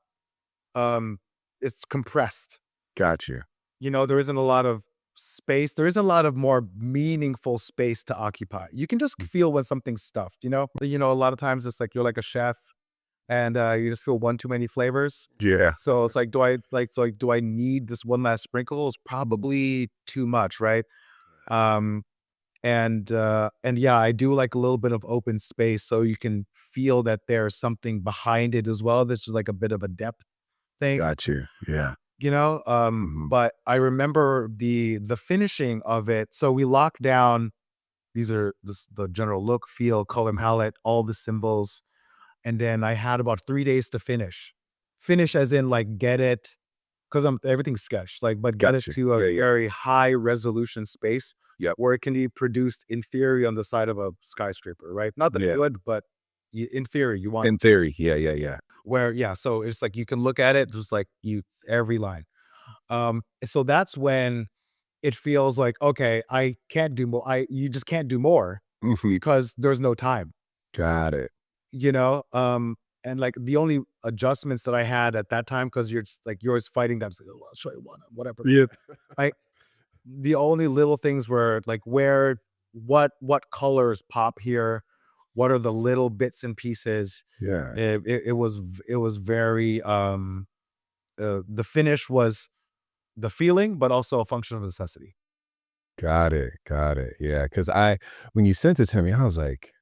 It's compressed. Got you. There isn't a lot of space. There isn't a lot of more meaningful space to occupy. You can just Mm, feel when something's stuffed. A lot of times it's like you're like a chef, and you just feel one too many flavors. yeah, So it's like, do I need this one last sprinkle? It's probably too much, right? Um, and yeah, I do like a little bit of open space so you can feel that there's something behind it as well. This is like a bit of a depth thing, got you. Yeah. Mhm. but I remember the finishing of it. So we locked down the general look, feel, color palette, all the symbols, and then I had about 3 days to finish. Finish as in like get it because I'm everything's sketched, like, but get it Got you. to a Yeah, yeah. very high resolution space Yep. where it can be produced in theory on the side of a skyscraper, right? Not that it Yeah. would, but in theory, you want In theory. Yeah, yeah, yeah. where, yeah. So it's like you can look at it, just like every line. So that's when it feels like, okay, I can't do more. You just can't do more Mhm. because there's no time, Got it. you know? And like the only adjustments that I had at that time, because you're just like you're always fighting that, it's like, "Oh, I'll show you one, whatever." Yeah. I The only little things were like what colors pop here, what are the little bits and pieces. Yeah. It was very the finish was the feeling, but also a function of necessity. Got it. Got it. Yeah. Cause when you sent it to me, I was like,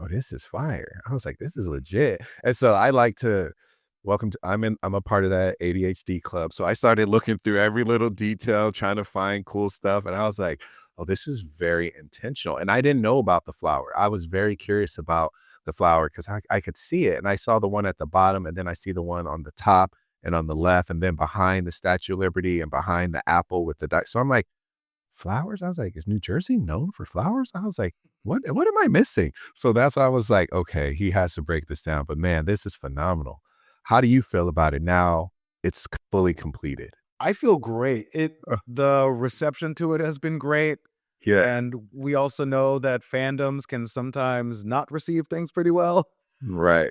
oh, this is fire. I was like, this is legit. And so I like to I'm a part of that ADHD club. So I started looking through every little detail, trying to find cool stuff. And I was like, oh, this is very intentional. And I didn't know about the flower. I was very curious about the flower because I could see it. And I saw the one at the bottom, and then I see the one on the top and on the left, and then behind the Statue of Liberty and behind the apple with the dice. So I'm like, flowers? I was like, "Is New Jersey known for flowers?" I was like, what am I missing?" So that's why I was like, "Okay, he has to break this down." But man, this is phenomenal. How do you feel about it now it's fully completed? I feel great. Uh, The reception to it has been great. yeah, And we also know that fandoms can sometimes not receive things pretty well. right.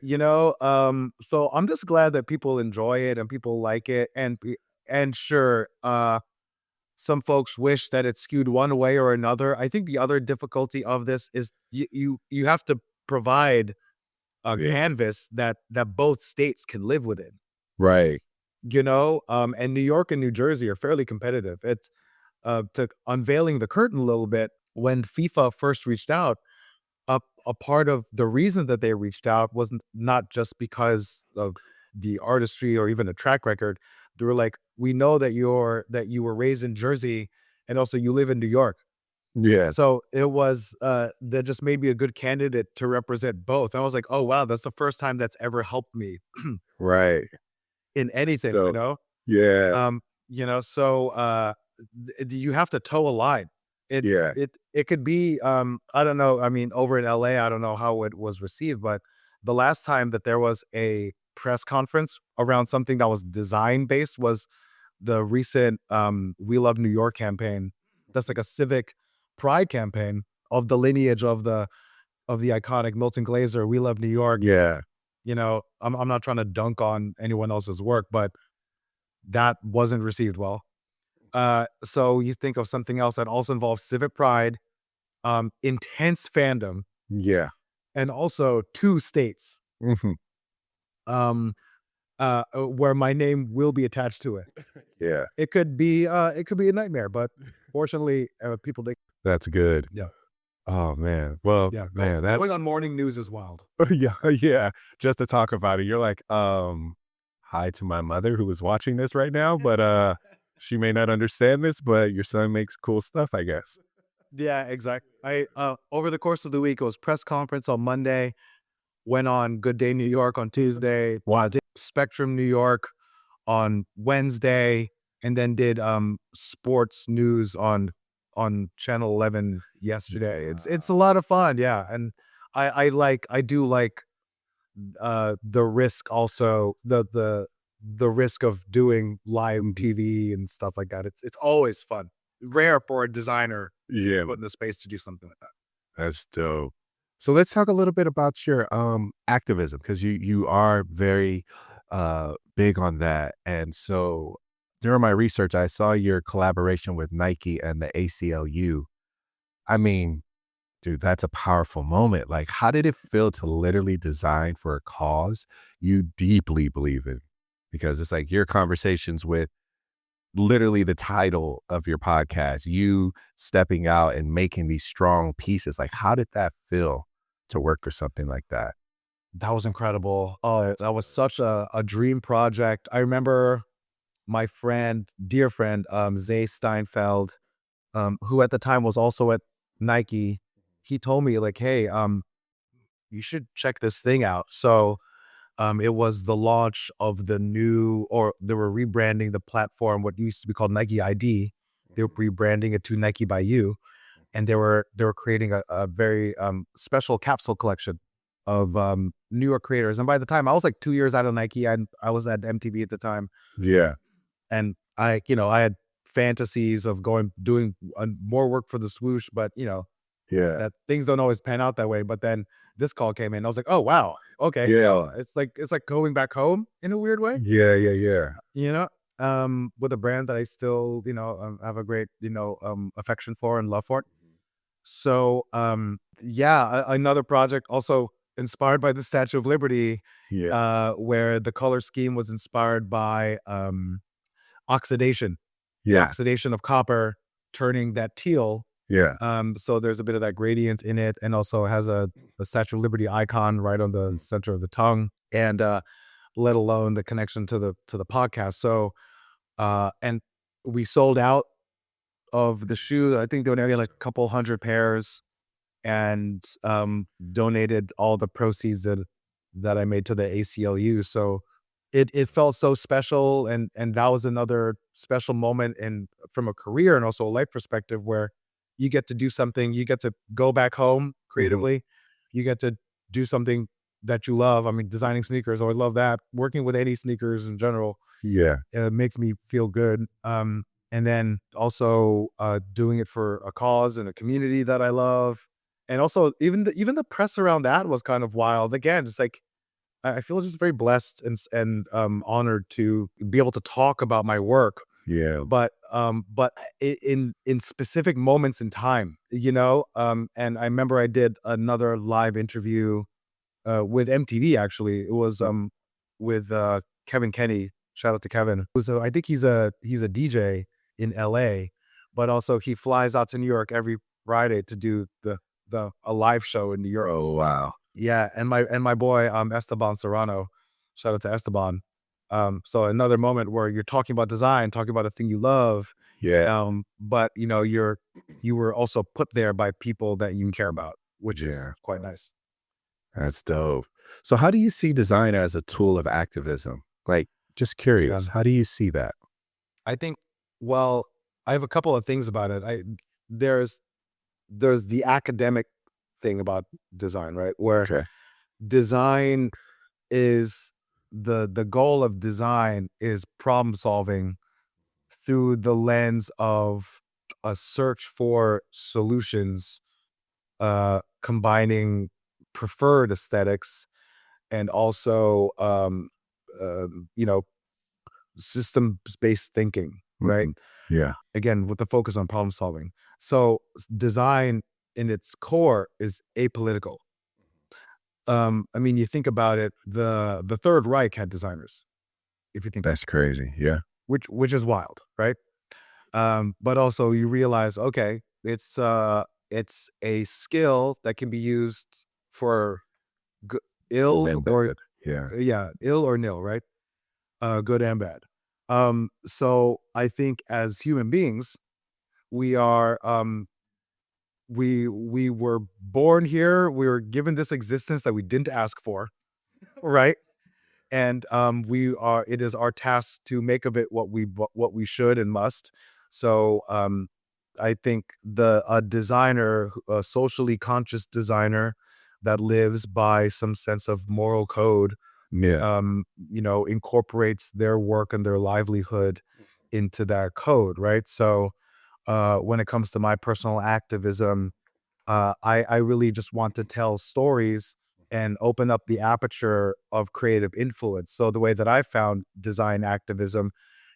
So I'm just glad that people enjoy it and people like it. And sure, some folks wish that it skewed one way or another. I think the other difficulty of this is you have to provide a Yeah, canvas that both states can live within. right. And New York and New Jersey are fairly competitive. It's to unveiling the curtain a little bit. When FIFA first reached out, a part of the reason that they reached out wasn't not just because of the artistry or even a track record. They were like, "We know that you were raised in Jersey, and also you live in New York." Yeah, So it was that just made me a good candidate to represent both. And I was like, "Oh wow, that's the first time that's ever helped me right. in anything," So yeah, so you have to toe a line. It yeah, it could be I don't know. I mean, over in LA, I don't know how it was received, but the last time that there was a press conference around something that was design based was the recent We Love New York campaign. That's like a civic pride campaign of the lineage of the iconic Milton Glaser, We Love New York. yeah, I'm not trying to dunk on anyone else's work, but that wasn't received well. So you think of something else that also involves civic pride, intense fandom, yeah. and also two states. Mhm. where my name will be attached to it. Yeah, It could be a nightmare, but fortunately, people think, that's good. yeah, Oh man. Well, yeah. man, that Going on morning news is wild. yeah, yeah. Just to talk about it, you're like, hi to my mother who is watching this right now, but she may not understand this, but your son makes cool stuff, I guess. Yeah, exactly. I over the course of the week, it was press conference on Monday, went on Good Day New York on Tuesday, did Spectrum New York on Wednesday, and then did sports news on Channel 11 yesterday. It's a lot of fun, yeah. And I do like the risk also the risk of doing live TV and stuff like that. It's always fun. Rare for a designer Yeah, put in the space to do something like that. that's dope. So let's talk a little bit about your activism because you are very big on that. And so during my research, I saw your collaboration with Nike and the ACLU. I mean, dude, that's a powerful moment. Like, how did it feel to literally design for a cause you deeply believe in? Because it's like your conversations with literally the title of your podcast, you stepping out and making these strong pieces. Like, how did that feel to work for something like that? That was incredible. Oh, that was such a dream project. I remember my friend, dear friend, Zay Steinfeld, who at the time was also at Nike. He told me like, "Hey, you should check this thing out." So, it was the launch of the new, or they were rebranding the platform, what used to be called Nike ID. They were rebranding it to Nike by You, and they were creating a very special capsule collection of New York creators. And by the time I was like 2 years out of Nike, I was at MTV at the time, Yeah, and I had fantasies of going doing more work for the swoosh, but yeah, that things don't always pan out that way. But then this call came in. I was like, oh wow, okay, yeah, it's like going back home in a weird way, yeah, yeah, yeah, you know. With a brand that I still, have a great, affection for and love for. So, yeah, another project also inspired by the Statue of Liberty, yeah, where the color scheme was inspired by oxidation, the yeah, oxidation of copper turning that teal. yeah. So there's a bit of that gradient in it, and also has a Statue of Liberty icon right on the Mm. center of the tongue, and let alone the connection to the podcast. So, and we sold out of the shoe. I think they only had like a couple hundred pairs, and donated all the proceeds that I made to the ACLU. So it felt so special, and that was another special moment in from a career and also a life perspective where you get to do something, you get to go back home Mhm. creatively, you get to do something that you love. I mean, designing sneakers, I always love that. Working with any sneakers in general, Yeah, it makes me feel good. And then also doing it for a cause and a community that I love. And also even the press around that was kind of wild. Again, it's like I feel just very blessed and honored to be able to talk about my work, yeah, but in specific moments in time, and I remember I did another live interview with MTV. Actually, it was with Kevin Kenny. Shout out to Kevin. So I think he's a DJ in LA, but also he flies out to New York every Friday to do the a live show in New York. oh, wow. Yeah, and my boy Esteban Serrano. Shout out to Esteban. So another moment where you're talking about design, talking about a thing you love, Yeah, but you were also put there by people that you care about, which is yeah, quite nice. that's dope. So how do you see design as a tool of activism? Like, just Yeah. curious, how do you see that? I think, well, I have a couple of things about it. There's there's the academic thing about design, right? Where Okay. design is the goal of design is problem solving through the lens of a search for solutions, combining preferred aesthetics and also you know systems-based thinking, right? Mhm. Yeah. Again, with the focus on problem solving. So design in its core is apolitical. I mean, you think about it, the Third Reich had designers, if you think That's crazy. Yeah. which is wild, right? But also you realize, okay, it's a skill that can be used for good, ill And or bad. Yeah. yeah, ill or nil, right? Good and bad. So I think as human beings, we are we were born here, we were given this existence that we didn't ask for, right? And we are it is our task to make of it what we should and must. So I think the a designer, a socially conscious designer that lives by some sense of moral code, Yeah. incorporates their work and their livelihood into that code, right? So when it comes to my personal activism, I really just want to tell stories and open up the aperture of creative influence. So the way that I found design activism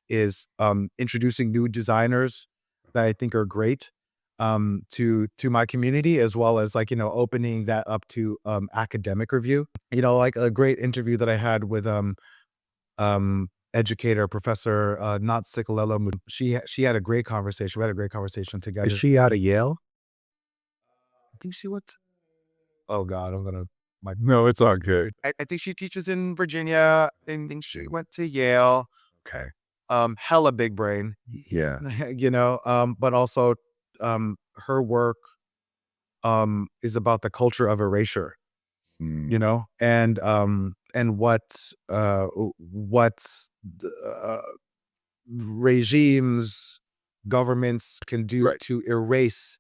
is introducing new designers that I think are great to my community, as well as like opening that up to academic review. Like a great interview that I had with educator Professor not Sicolello. She had a great conversation. We had a great conversation Is together. she out of Yale? I think she went. Oh God, I'm gonna. My No, it's all good. I think she teaches in Virginia. I think she went to Yale. Okay. Hella big brain, Yeah. but also her work is about the culture of erasure, Mm. and what uh, regimes, governments can do Right. to erase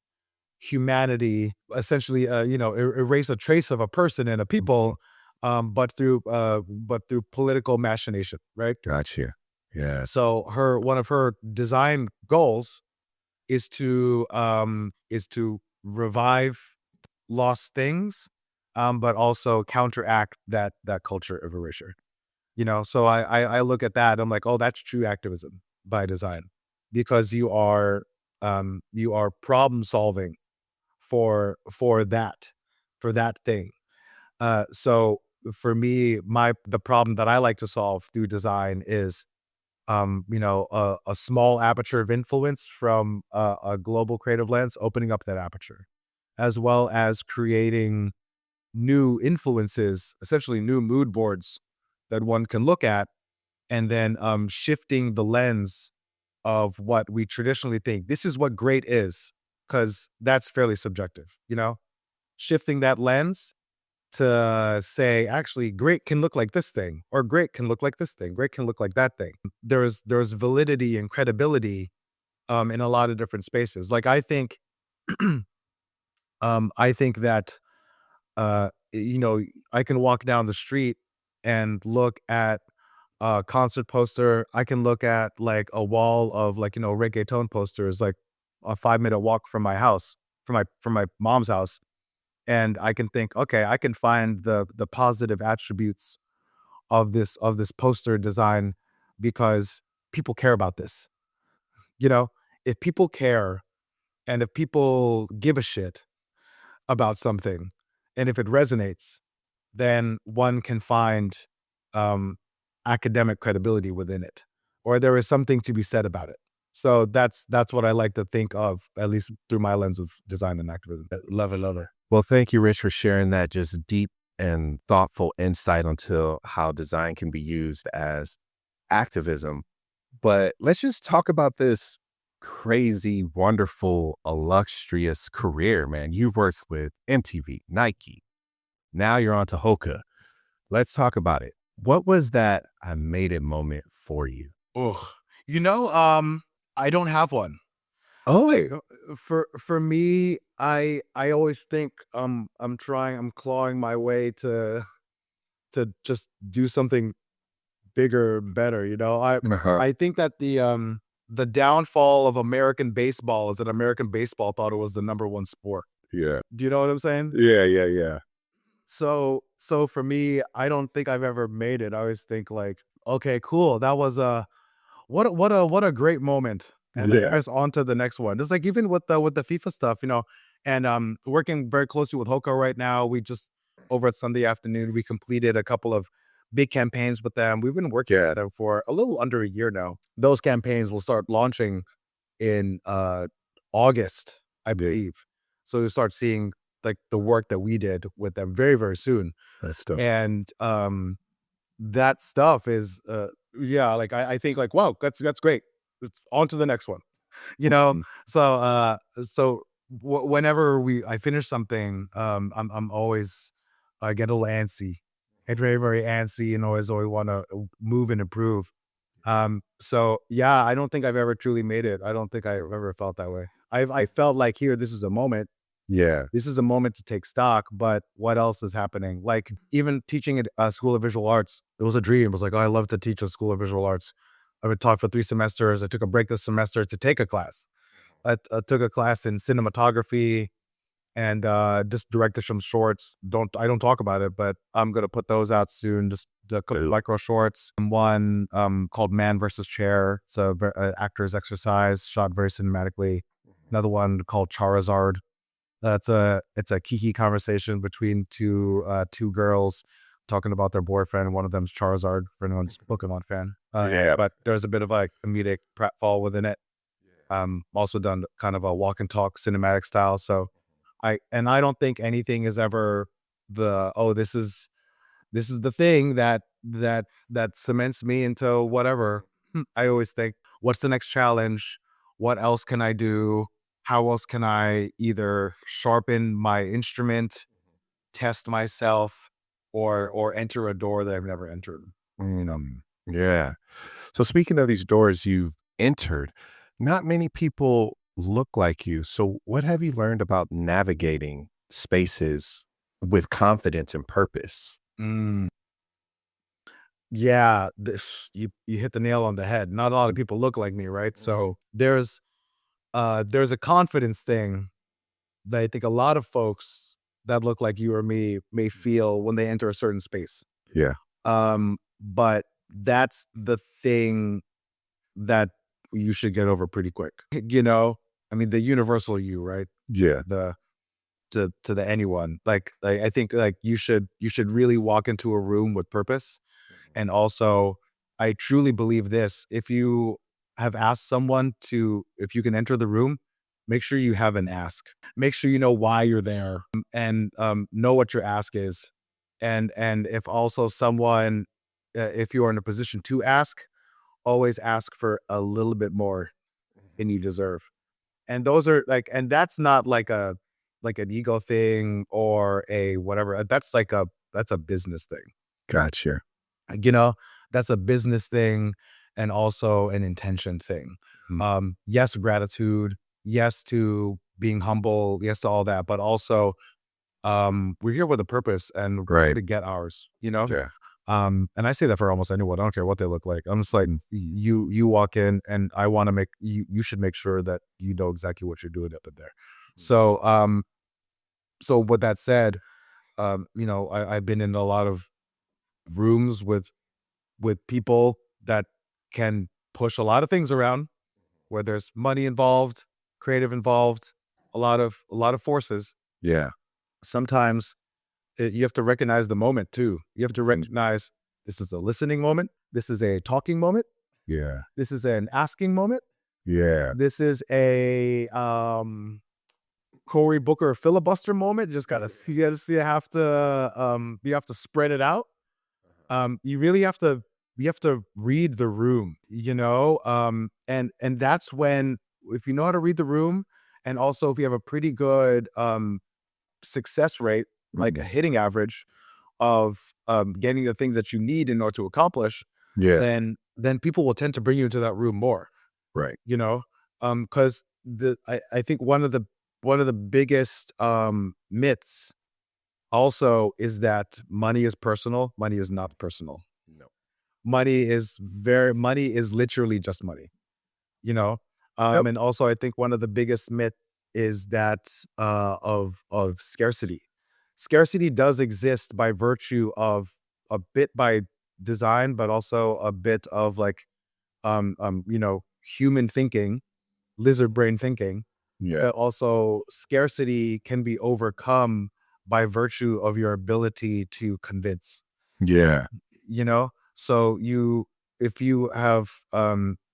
humanity, essentially, erase a trace of a person and a people, but through political machination, right? Gotcha. Yeah. So one of her design goals is to revive lost things, but also counteract that culture of erasure. So I look at that. I'm like, oh, that's true activism by design, because you are problem solving for that thing. So for me, the problem that I like to solve through design is a small aperture of influence from a global creative lens, opening up that aperture, as well as creating new influences, essentially new mood boards that one can look at, and then shifting the lens of what we traditionally think. This is what great is, because that's fairly subjective, shifting that lens to say, actually, great can look like this thing, or great can look like this thing, great can look like that thing. There's validity and credibility in a lot of different spaces. Like I think that I can walk down the street and look at a concert poster. I can look at like a wall of like reggaeton posters, like a 5-minute walk from my house, from my mom's house, and I can think, okay, I can find the positive attributes of this poster design, because people care about this. You know, if people care, and if people give a shit about something, and if it resonates, then one can find um, academic credibility within it, or there is something to be said about it. So that's what I like to think of, at least through my lens of design and activism. Love it, love it. Well, thank you, Rich, for sharing that just deep and thoughtful insight onto how design can be used as activism. But let's just talk about this crazy, wonderful, illustrious career, man. You've worked with MTV, Nike. Now you're on to Hoka. Let's talk about it. What was that I made it moment for you? Ugh. I don't have one. Oh, Like for me, I always think I'm clawing my way to just do something bigger, better. uh-huh. I think that the downfall of American baseball is that American baseball thought it was the number one sport. Yeah. Do you know what I'm saying? Yeah. Yeah. Yeah. So for me, I don't think I've ever made it. I always think like, okay, cool. That was what a great moment. And then Yeah. press on to the next one. Just like even with the FIFA stuff, and working very closely with Hoko right now, we just over at Sunday Afternoon. We completed a couple of big campaigns with them. We've been working with them for a little under a year now. Those campaigns will start launching in August, I believe. So you'll start seeing like the work that we did with them very, very soon. That's dope. And that stuff is yeah, like I think like, wow, that's great. It's on to the next one. You know? Mhm. So whenever I finish something, I'm always I get a little antsy. Get very, very antsy and always wanna move and improve. So yeah, I don't think I've ever truly made it. I don't think I've ever felt that way. I felt like here, this is a moment. Yeah. This is a moment to take stock, but what else is happening? Like even teaching at a School of Visual Arts, it was a dream. It was like, oh, I love to teach a School of Visual Arts. I would taught for 3 semesters. I took a break this semester to take a class. I took a class in cinematography and just directed some shorts. I don't talk about it, but I'm gonna put those out soon. Just the micro shorts. One called Man versus Chair. It's a actor's exercise shot very cinematically. Another one called Charizard. It's a kiki conversation between two girls talking about their boyfriend. One of them's Charizard for anyone's Pokemon fan. Yeah. But there's a bit of like comedic pratfall within it. Also done kind of a walk and talk cinematic style. So I don't think anything is ever this is the thing that cements me into whatever. I always think, what's the next challenge? What else can I do? How else can I either sharpen my instrument, test myself, or enter a door that I've never entered? You know? Yeah. So speaking of these doors you've entered, not many people look like you. So what have you learned about navigating spaces with confidence and purpose? Mm. Yeah, you hit the nail on the head. Not a lot of people look like me, right? So there's a confidence thing that I think a lot of folks that look like you or me may feel when they enter a certain space. Yeah. But that's the thing that you should get over pretty quick. You know, I mean, the universal you, right? Yeah. The to the anyone. Like I think like you should really walk into a room with purpose. And also, I truly believe this. If you have asked someone if you can enter the room, make sure you have an ask. Make sure you know why you're there, and know what your ask is. And if also someone, if you are in a position to ask, always ask for a little bit more than you deserve. And those are like, and that's not like an ego thing or a whatever. That's a business thing. Gotcha. You know, that's a business thing and also an intention thing. Mm. Yes, gratitude, yes to being humble, yes to all that, but also we're here with a purpose and we're here Right. to get ours, you know? Yeah. And I say that for almost anyone. I don't care what they look like. I'm just like, you walk in and I want to make you should make sure that you know exactly what you're doing up in there. So so with that said, you know, I've been in a lot of rooms with people that can push a lot of things around, where there's money involved, creative involved, a lot of forces. Yeah. Sometimes you have to recognize the moment too. You have to recognize this is a listening moment. This is a talking moment. Yeah. This is an asking moment. Yeah. This is a Cory Booker filibuster moment. You just gotta see, you have to spread it out. You really have to read the room, you know? And that's when, if you know how to read the room, and also if you have a pretty good success rate, like a hitting average of getting the things that you need in order to accomplish, Yeah. then people will tend to bring you into that room more, Right. you know? Because I think one of the biggest myths also is that money is personal. Money is not personal. No. Money is literally just money, you know? Yep. And also I think one of the biggest myth is that of scarcity. Scarcity does exist by virtue of a bit by design, but also a bit of like you know, human thinking, lizard brain thinking. Yeah. But also scarcity can be overcome by virtue of your ability to convince, Yeah. you know? So if you have,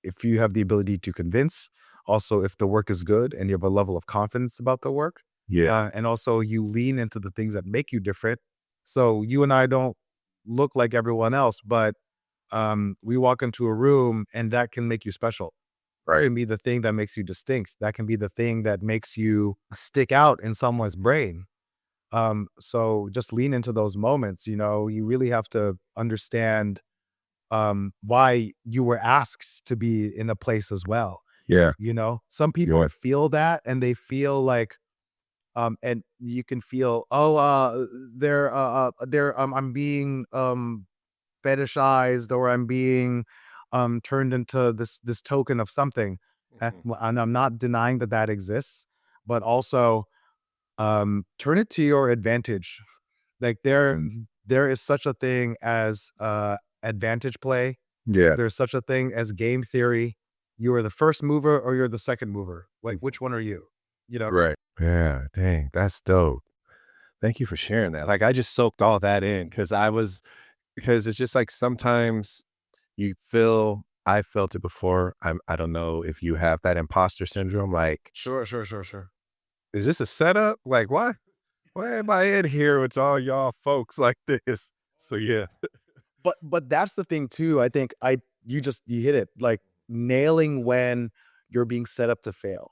if you have the ability to convince, also if the work is good and you have a level of confidence about the work, Yeah. and also you lean into the things that make you different. So you and I don't look like everyone else, but we walk into a room and that can make you special. That Right. can be the thing that makes you distinct. That can be the thing that makes you stick out in someone's brain. So just lean into those moments. You really have to understand why you were asked to be in a place as well. Yeah. Some You people want feel that and they feel like, and you can feel, oh, I'm being fetishized, or I'm being turned into this token of something. Well, and I'm not denying that that exists, but also turn it to your advantage. Like there is such a thing as advantage play. Yeah. There's such a thing as game theory. You are the first mover or you're the second mover. Like, which one are you? You know? Right. Yeah. Dang, that's dope. Thank you for sharing that. Like, I just soaked all that in because it's just like sometimes I felt it before. I don't know if you have that imposter syndrome. Like, Sure, sure, sure, sure. is this a setup? Like, why am I in here with all y'all folks like this? So yeah. But that's the thing too. I think you hit it, like nailing when you're being set up to fail.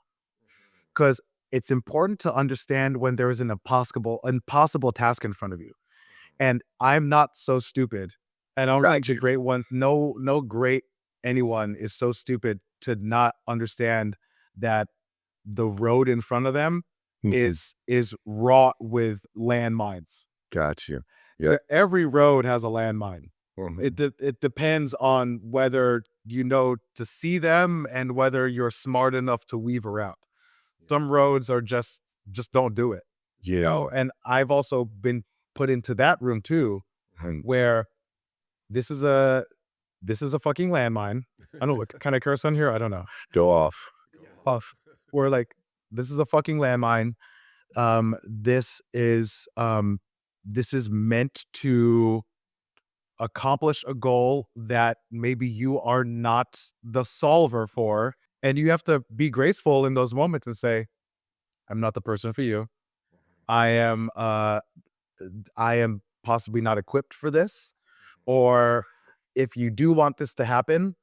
Because it's important to understand when there is an impossible task in front of you. And I'm not so stupid. I don't think Got the you. great one, no great anyone is so stupid to not understand that the road in front of them Mhm. is wrought with landmines. Got you. Yeah. Every road has a landmine. Mhm. It depends on whether you know to see them and whether you're smart enough to weave around. Some roads are just don't do it. Yeah. And I've also been put into that room too, Mhm. where this is a this is a fucking landmine. I don't know, can I curse on here? I don't know. Go off. Off. We're like, this is a fucking landmine. This is meant to accomplish a goal that maybe you are not the solver for. And you have to be graceful in those moments and say, I'm not the person for you. I am I am possibly not equipped for this. Or if you do want this to happen,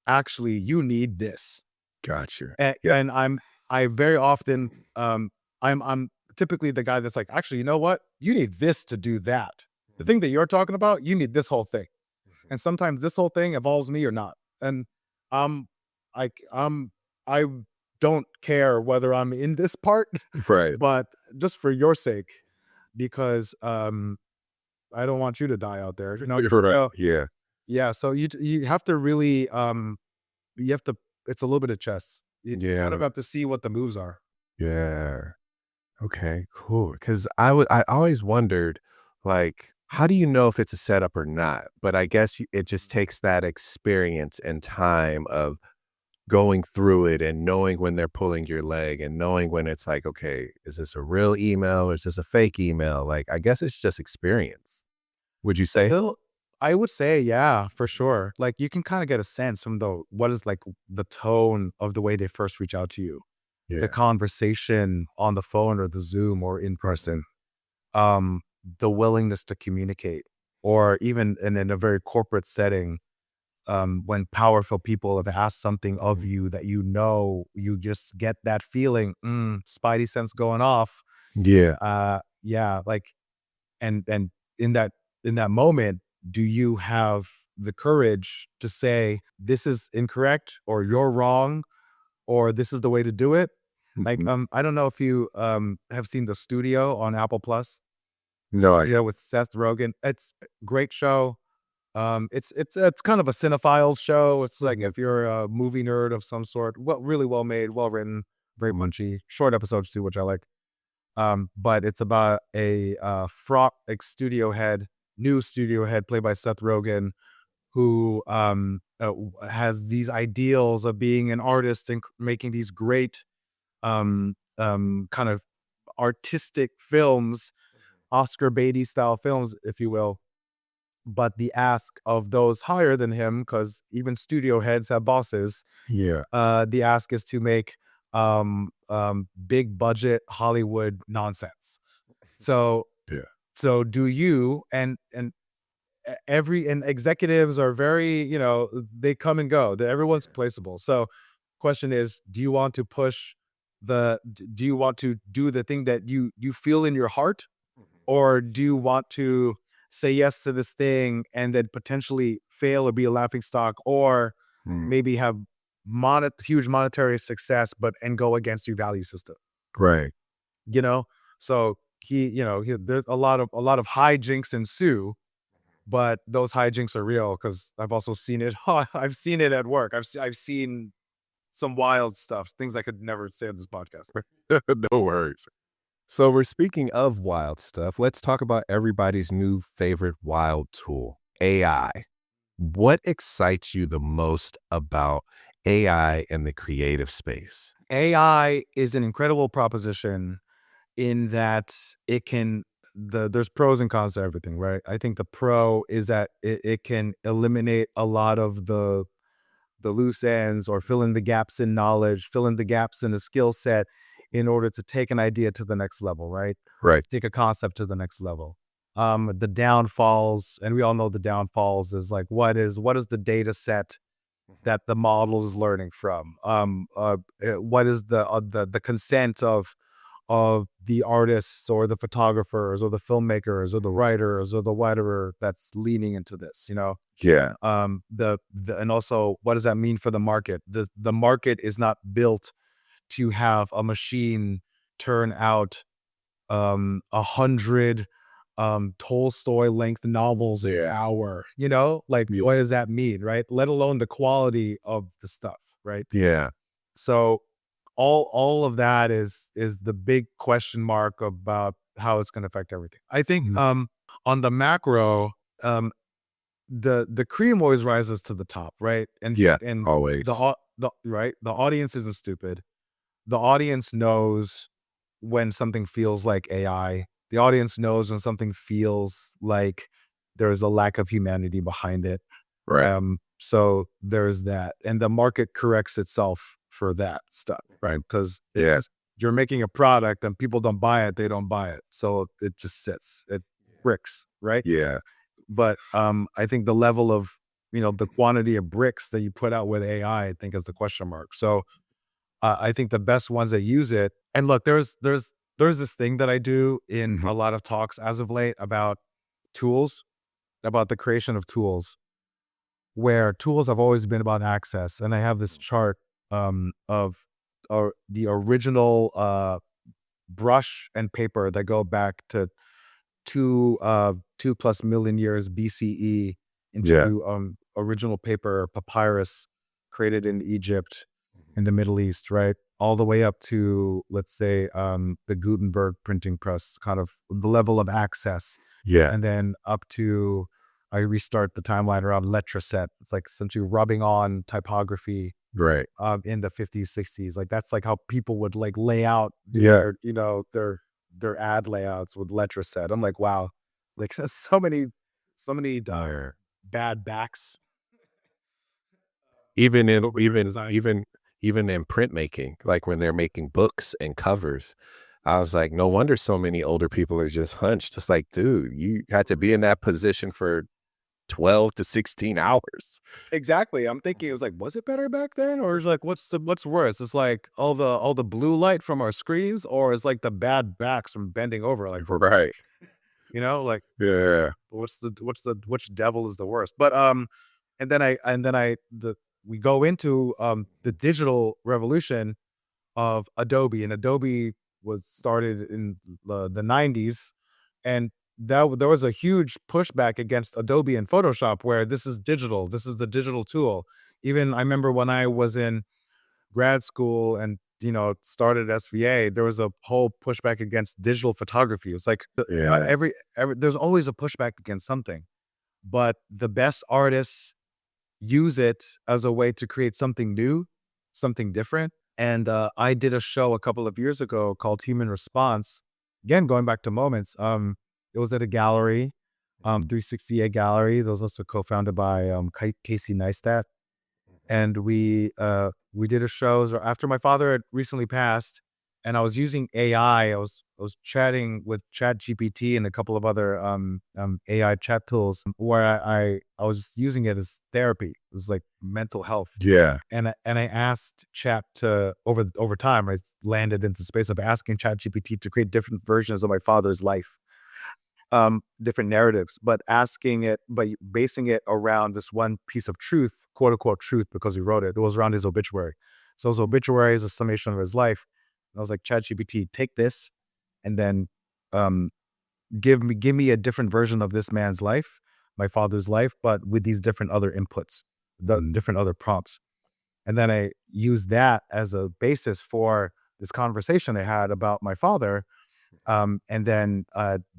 actually you need this. Got you. And, Yeah. and I very often I'm typically the guy that's like, actually, you know what? You need this to do that. The thing that you're talking about, you need this whole thing. And sometimes this whole thing involves me or not. And I'm I'm I don't care whether I'm in this part, Right. but just for your sake, because I don't want you to die out there. You're right. So, Yeah. yeah, so you have to really you have to it's a little bit of chess. You kind of Yeah. have to see what the moves are. Yeah. Okay, cool. Because I always wondered, like, how do you know if it's a setup or not? But I guess it just takes that experience and time of going through it and knowing when they're pulling your leg and knowing when it's like, okay, is this a real email or is this a fake email? Like, I guess it's just experience. Would you say? He'll I would say, yeah, for sure. Like you can kind of get a sense from the what is like the tone of the way they first reach out to you, the Yeah. conversation on the phone or the Zoom or in person, the willingness to communicate, or even in a very corporate setting, when powerful people have asked something of you that you just get that feeling, spidey sense going off. Yeah. Yeah, like and in that moment, do you have the courage to say this is incorrect or you're wrong or this is the way to do it? Like, Mhm. I don't know if you have seen The Studio on Apple Plus. No, With Seth Rogen. It's a great show. It's kind of a cinephile show. It's like Mhm. if you're a movie nerd of some sort, really well made, well written, very Mhm. punchy, short episodes too, which I like. But it's about a fraught like new studio head played by Seth Rogen, who has these ideals of being an artist and making these great kind of artistic films Oscar Beatty style films, if you will. But the ask of those higher than him, because even studio heads have bosses, Yeah. the ask is to make big budget Hollywood nonsense. So Yeah. so do you and every and executives are very, they come and go. Everyone's placeable. So question is, do you want to push do you want to do the thing that you feel in your heart, or do you want to say yes to this thing and then potentially fail or be a laughing stock, or Mm. maybe have huge monetary success but and go against your value system? Right. You know, so there's a lot of hijinks ensue, but those hijinks are real because I've also seen it. I've seen it at work. I've seen some wild stuff, things I could never say on this podcast. No worries. So we're speaking of wild stuff. Let's talk about everybody's new favorite wild tool, AI. What excites you the most about AI in the creative space? AI is an incredible proposition in that there's pros and cons to everything, right? I think the pro is that it can eliminate a lot of the loose ends, or fill in the gaps in knowledge, fill in the gaps in the skill set in order to take an idea to the next level, right? Right. Take a concept to the next level. The downfalls, and we all know the downfalls, is like what is the data set that the model is learning from? What is the consent of the artists or the photographers or the filmmakers or the writers or the whatever that's leaning into this, Yeah. and also what does that mean for the market? The market is not built to have a machine turn out 100 Tolstoy length novels an Yeah. hour, like Yeah. what does that mean, right? Let alone the quality of the stuff, right? Yeah. So all of that is the big question mark about how it's going to affect everything. I think on the macro, um the cream always rises to the top, right? And Yeah. and Always. the audience isn't stupid. The audience knows when something feels like AI. The audience knows when something feels like there's a lack of humanity behind it. Right. So there's that, and the market corrects itself for that stuff, right? Because Yeah. you're making a product and people don't buy it, they don't buy it, so it just sits, it bricks, right? Yeah. But I think the level of the quantity of bricks that you put out with AI, I think, is the question mark. So I think the best ones that use it, and look, there's this thing that I do in Mhm. a lot of talks as of late about tools, about the creation of tools, where tools have always been about access. And I have this chart of the original brush and paper that go back to 2+ million years BCE Yeah. into original paper papyrus created in Egypt, in the Middle East, right? All the way up to, let's say, the Gutenberg printing press, kind of the level of access, Yeah. and then up to, I restart the timeline around letraset. It's like essentially rubbing on typography Right. in the 50s, 60s. Like that's like how people would like lay out Yeah. their ad layouts with letraset. I'm like, wow, like so many bad backs. Even in Design. even in printmaking, like when they're making books and covers, I was like, no wonder so many older people are just hunched. It's like, dude, you had to be in that position for 12 to 16 hours. Exactly. I'm thinking it was like, was it better back then? Or is like what's worse? It's like all the blue light from our screens, or is like the bad backs from bending over, like Right. like Yeah. which devil is the worst? But and then I the we go into the digital revolution of Adobe, and Adobe was started in the 90s, and there was a huge pushback against Adobe and Photoshop, where this is digital, this is the digital tool. Even I remember when I was in grad school and started SVA, there was a whole pushback against digital photography. It's like Yeah. every there's always a pushback against something, but the best artists use it as a way to create something new, something different. And I did a show a couple of years ago called Human Response. Again, going back to moments. It was at a gallery, 368 Gallery. That was also co-founded by Casey Neistat. And we did a show after my father had recently passed, and I was using AI. I was chatting with Chat GPT and a couple of other AI chat tools where I was using it as therapy. It was like mental health. Yeah. And I asked Chat to over time I landed into space of asking Chat GPT to create different versions of my father's life, different narratives, but basing it around this one piece of truth, quote unquote truth, because he wrote it. It was around his obituary. So his obituary is a summation of his life. And I was like, ChatGPT, take this and then um, give me a different version of this man's life, my father's life, but with these different other inputs, the different other prompts. And then I used that as a basis for this conversation I had about my father, and then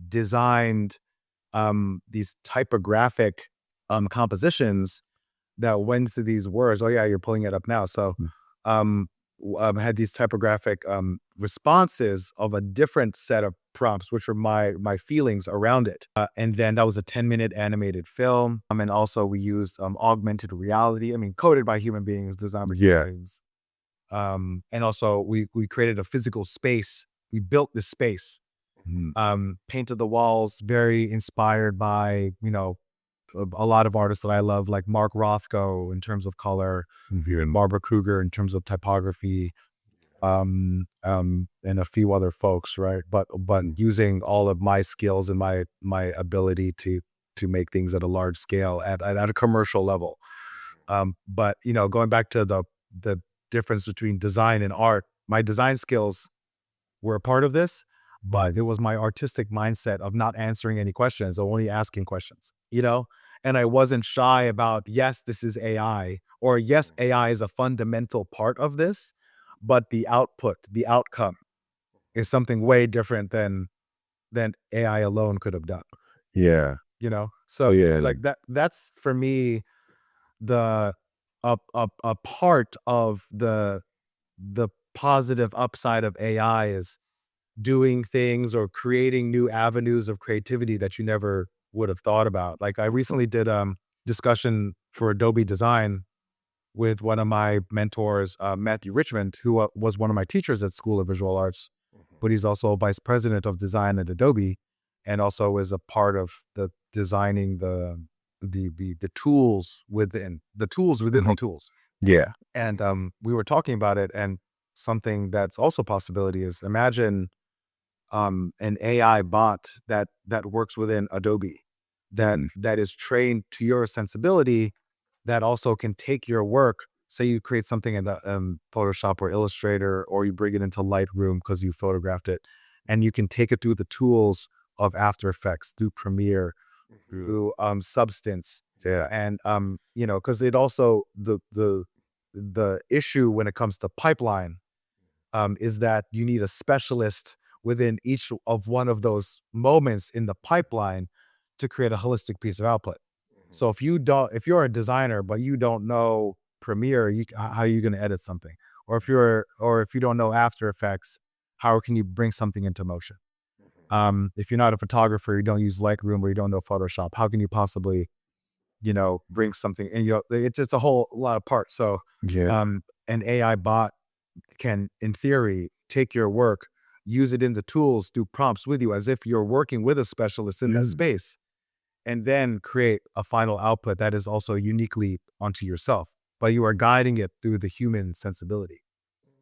designed these typographic compositions that went to these words. Oh yeah, you're pulling it up now. So had these typographic responses of a different set of prompts, which were my feelings around it. And then that was a 10-minute animated film. And also we used augmented reality. I mean, coded by human beings, designed by human beings. And also we created a physical space. We built this space, painted the walls, very inspired by, a lot of artists that I love, like Mark Rothko in terms of color, and Barbara Kruger in terms of typography, and a few other folks, right? But using all of my skills and my ability to make things at a large scale at a commercial level. But going back to the difference between design and art, my design skills were a part of this, but it was my artistic mindset of not answering any questions, only asking questions, and I wasn't shy about, yes, this is AI, or yes, AI is a fundamental part of this, but the output, the outcome is something way different than AI alone could have done, Yeah. So Yeah. like that's for me the a part of the positive upside of AI is doing things or creating new avenues of creativity that you never would have thought about. Like I recently did discussion for Adobe Design with one of my mentors, Matthew Richmond, who was one of my teachers at School of Visual Arts, but he's also vice president of design at Adobe, and also is a part of the designing the tools within the tools within the tools. Yeah. And we were talking about it, and something that's also a possibility is imagine an AI bot that works within Adobe, that is trained to your sensibility, that also can take your work. Say you create something in the Photoshop or Illustrator, or you bring it into Lightroom because you photographed it, and you can take it through the tools of After Effects, through Premiere, through Substance. Yeah. And because it also the issue when it comes to pipeline is that you need a specialist within each of one of those moments in the pipeline to create a holistic piece of output. So if you're a designer but you don't know Premiere, how are you going to edit something? Or if you don't know After Effects, how can you bring something into motion? If you're not a photographer, you don't use Lightroom, or you don't know Photoshop, how can you possibly, bring something? And it's a whole lot of parts. So Yeah. an AI bot can, in theory, take your work, use it in the tools, do prompts with you as if you're working with a specialist in that space, and then create a final output that is also uniquely onto yourself, but you are guiding it through the human sensibility.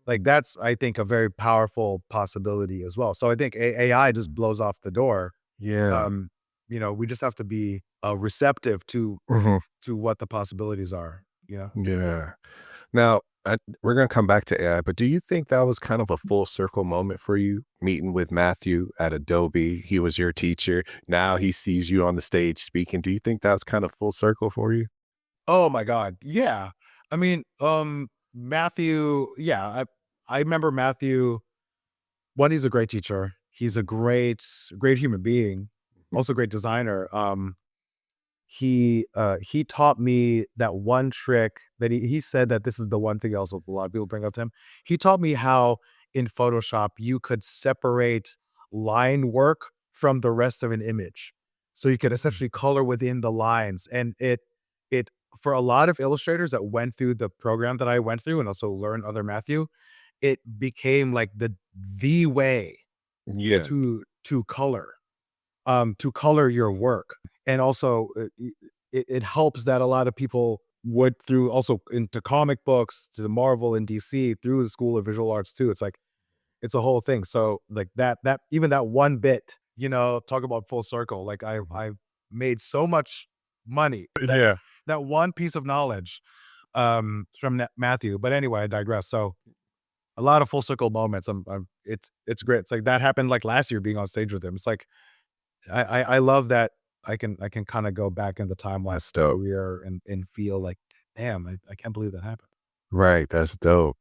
Like that's, I think, a very powerful possibility as well. So I think AI just blows off the door. Yeah. We just have to be receptive to Mhm. what the possibilities are. Yeah. Now, we're going to come back to AI, but do you think that was kind of a full circle moment for you, meeting with Matthew at Adobe? He was your teacher. Now he sees you on the stage speaking. Do you think that was kind of full circle for you? Oh my God. Yeah. I mean, Matthew, yeah, I remember Matthew. One, he's a great teacher. He's a great human being, also a great designer. He taught me that one trick that he said that this is the one thing else a lot of people bring up to him. He taught me how in Photoshop you could separate line work from the rest of an image. So you could essentially color within the lines. And it for a lot of illustrators that went through the program that I went through and also learned other Matthew, it became like the way Yeah. to color your work. And also it helps that a lot of people would through also into comic books to Marvel and DC through the School of Visual Arts too. It's like it's a whole thing. So like that even that one bit, talk about full circle. Like I made so much money Yeah. that one piece of knowledge from Matthew. But anyway, I digress. So a lot of full circle moments. It's great. It's like that happened like last year being on stage with him. It's like I love that I can kind of go back in the timeline That's dope. career and feel like, damn, I can't believe that happened. Right. That's dope.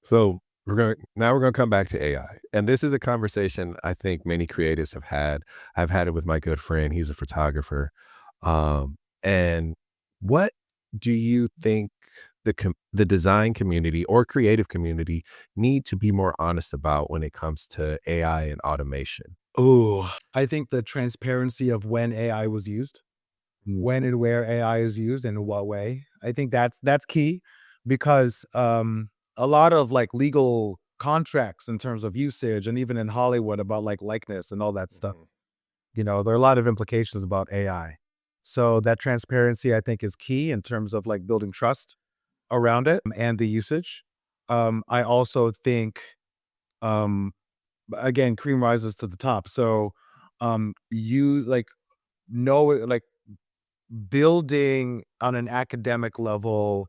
So we're gonna come back to AI. And this is a conversation I think many creatives have had. I've had it with my good friend. He's a photographer. And what do you think the design community or creative community need to be more honest about when it comes to AI and automation? Oh, I think the transparency of when AI was used, when and where AI is used and in what way. I think that's key because a lot of like legal contracts in terms of usage and even in Hollywood about like likeness and all that stuff. Mhm. There are a lot of implications about AI. So that transparency I think is key in terms of like building trust around it and the usage. I also think um again cream rises to the top. So you like know like building on an academic level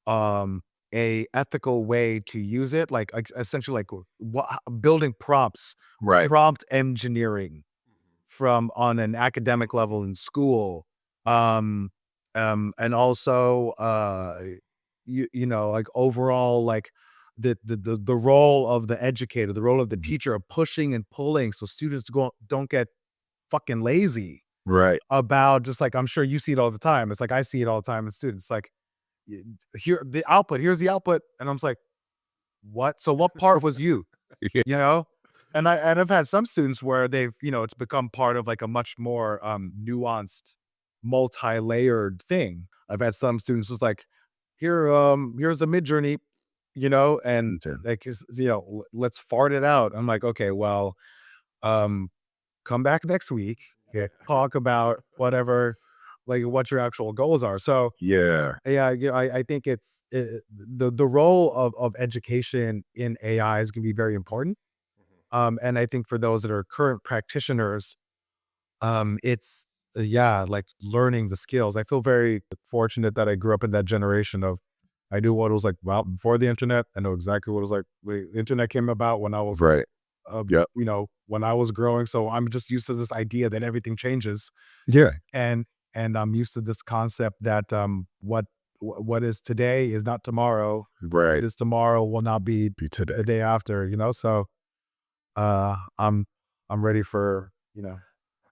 um a ethical way to use it like essentially like building prompts, Right. prompt engineering from on an academic level in school. um and also like overall like the role of the educator, the role of the Mhm. teacher of pushing and pulling so students don't get fucking lazy Right. about just like I'm sure you see it all the time. It's like I see it all the time in students. Like y- here the output, here's the output, and I'm just like, what? So what part was you? Yeah. You know? And I've had some students where they've, it's become part of like a much more nuanced, multi-layered thing. I've had some students just like, here's a mid journey, and like let's fart it out. I'm like, okay, well, um, come back next week, talk about whatever, like what your actual goals are. So Yeah. yeah, I think it's the role of education in AI is going to be very important. And I think for those that are current practitioners, it's yeah, like learning the skills. I feel very fortunate that I grew up in that generation of I knew what it was like well before the internet. I know exactly what it was like. The internet came about when I was Right. Yep. when I was growing. So I'm just used to this idea that everything changes, Yeah. and I'm used to this concept that what is today is not tomorrow. Right. Is tomorrow will not be Be today. the day after. So uh, I'm I'm ready for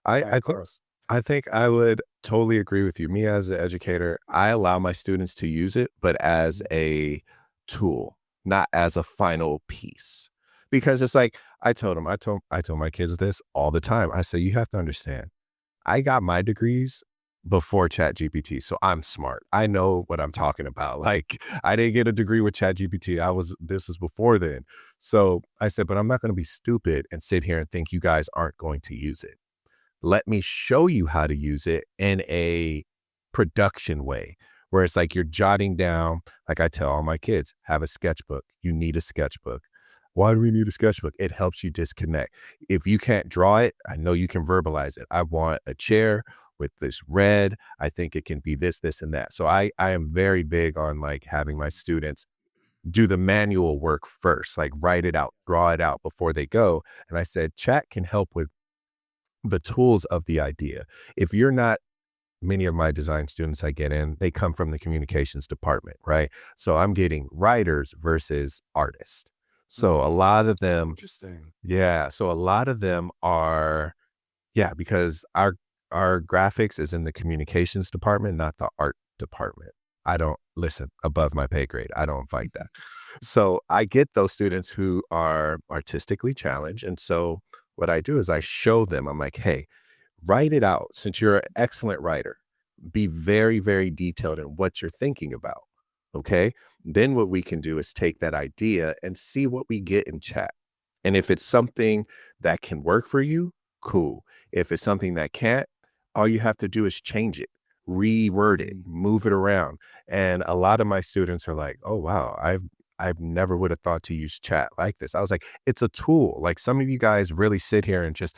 I flying I think cars. I think I would totally agree with you. Me as an educator, I allow my students to use it, but as a tool, not as a final piece. Because it's like I told my kids this all the time. I say you have to understand. I got my degrees before ChatGPT, so I'm smart. I know what I'm talking about. Like I didn't get a degree with ChatGPT. This was before then. So I said, but I'm not going to be stupid and sit here and think you guys aren't going to use it. Let me show you how to use it in a production way where it's like you're jotting down, like I tell all my kids, have a sketchbook. You need a sketchbook. Why do we need a sketchbook? It helps you disconnect. If you can't draw it, I know you can verbalize it. I want a chair with this red. I think it can be this, this, and that. So I am very big on like having my students do the manual work first, like write it out, draw it out before they go. And I said, chat can help with the tools of the idea. If you're not many of my design students I get in, they come from the communications department, right? So I'm getting writers versus artists. So a lot of them, Interesting. yeah. So a lot of them are, yeah, because our graphics is in the communications department, not the art department. I don't listen above my pay grade. I don't fight that. So I get those students who are artistically challenged. And so what I do is I show them, I'm like, hey, write it out. Since you're an excellent writer, be very, very detailed in what you're thinking about. Okay. Then what we can do is take that idea and see what we get in chat. And if it's something that can work for you, cool. If it's something that can't, all you have to do is change it, reword it, move it around. And a lot of my students are like, oh wow, I've never would have thought to use chat like this. I was like, it's a tool. Like some of you guys really sit here and just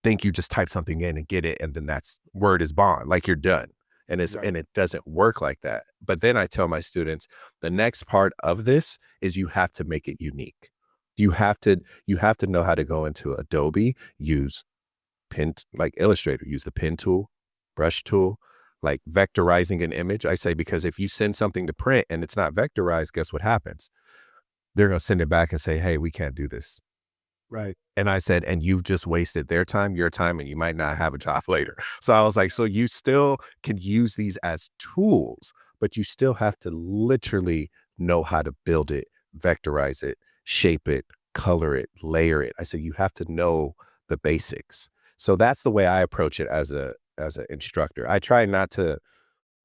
think you just type something in and get it, and then that's word is bond, like you're done. Right. And it doesn't work like that. But then I tell my students, the next part of this is you have to make it unique. You have to know how to go into Adobe, use pen like Illustrator, use the pen tool, brush tool, like vectorizing an image. I say because if you send something to print and it's not vectorized, guess what happens? They're going to send it back and say, hey, we can't do this. Right. And I said, and you've just wasted their time, your time, and you might not have a job later. So I was like, so you still can use these as tools, but you still have to literally know how to build it, vectorize it, shape it, color it, layer it. I said, you have to know the basics. So that's the way I approach it as an instructor. I try not to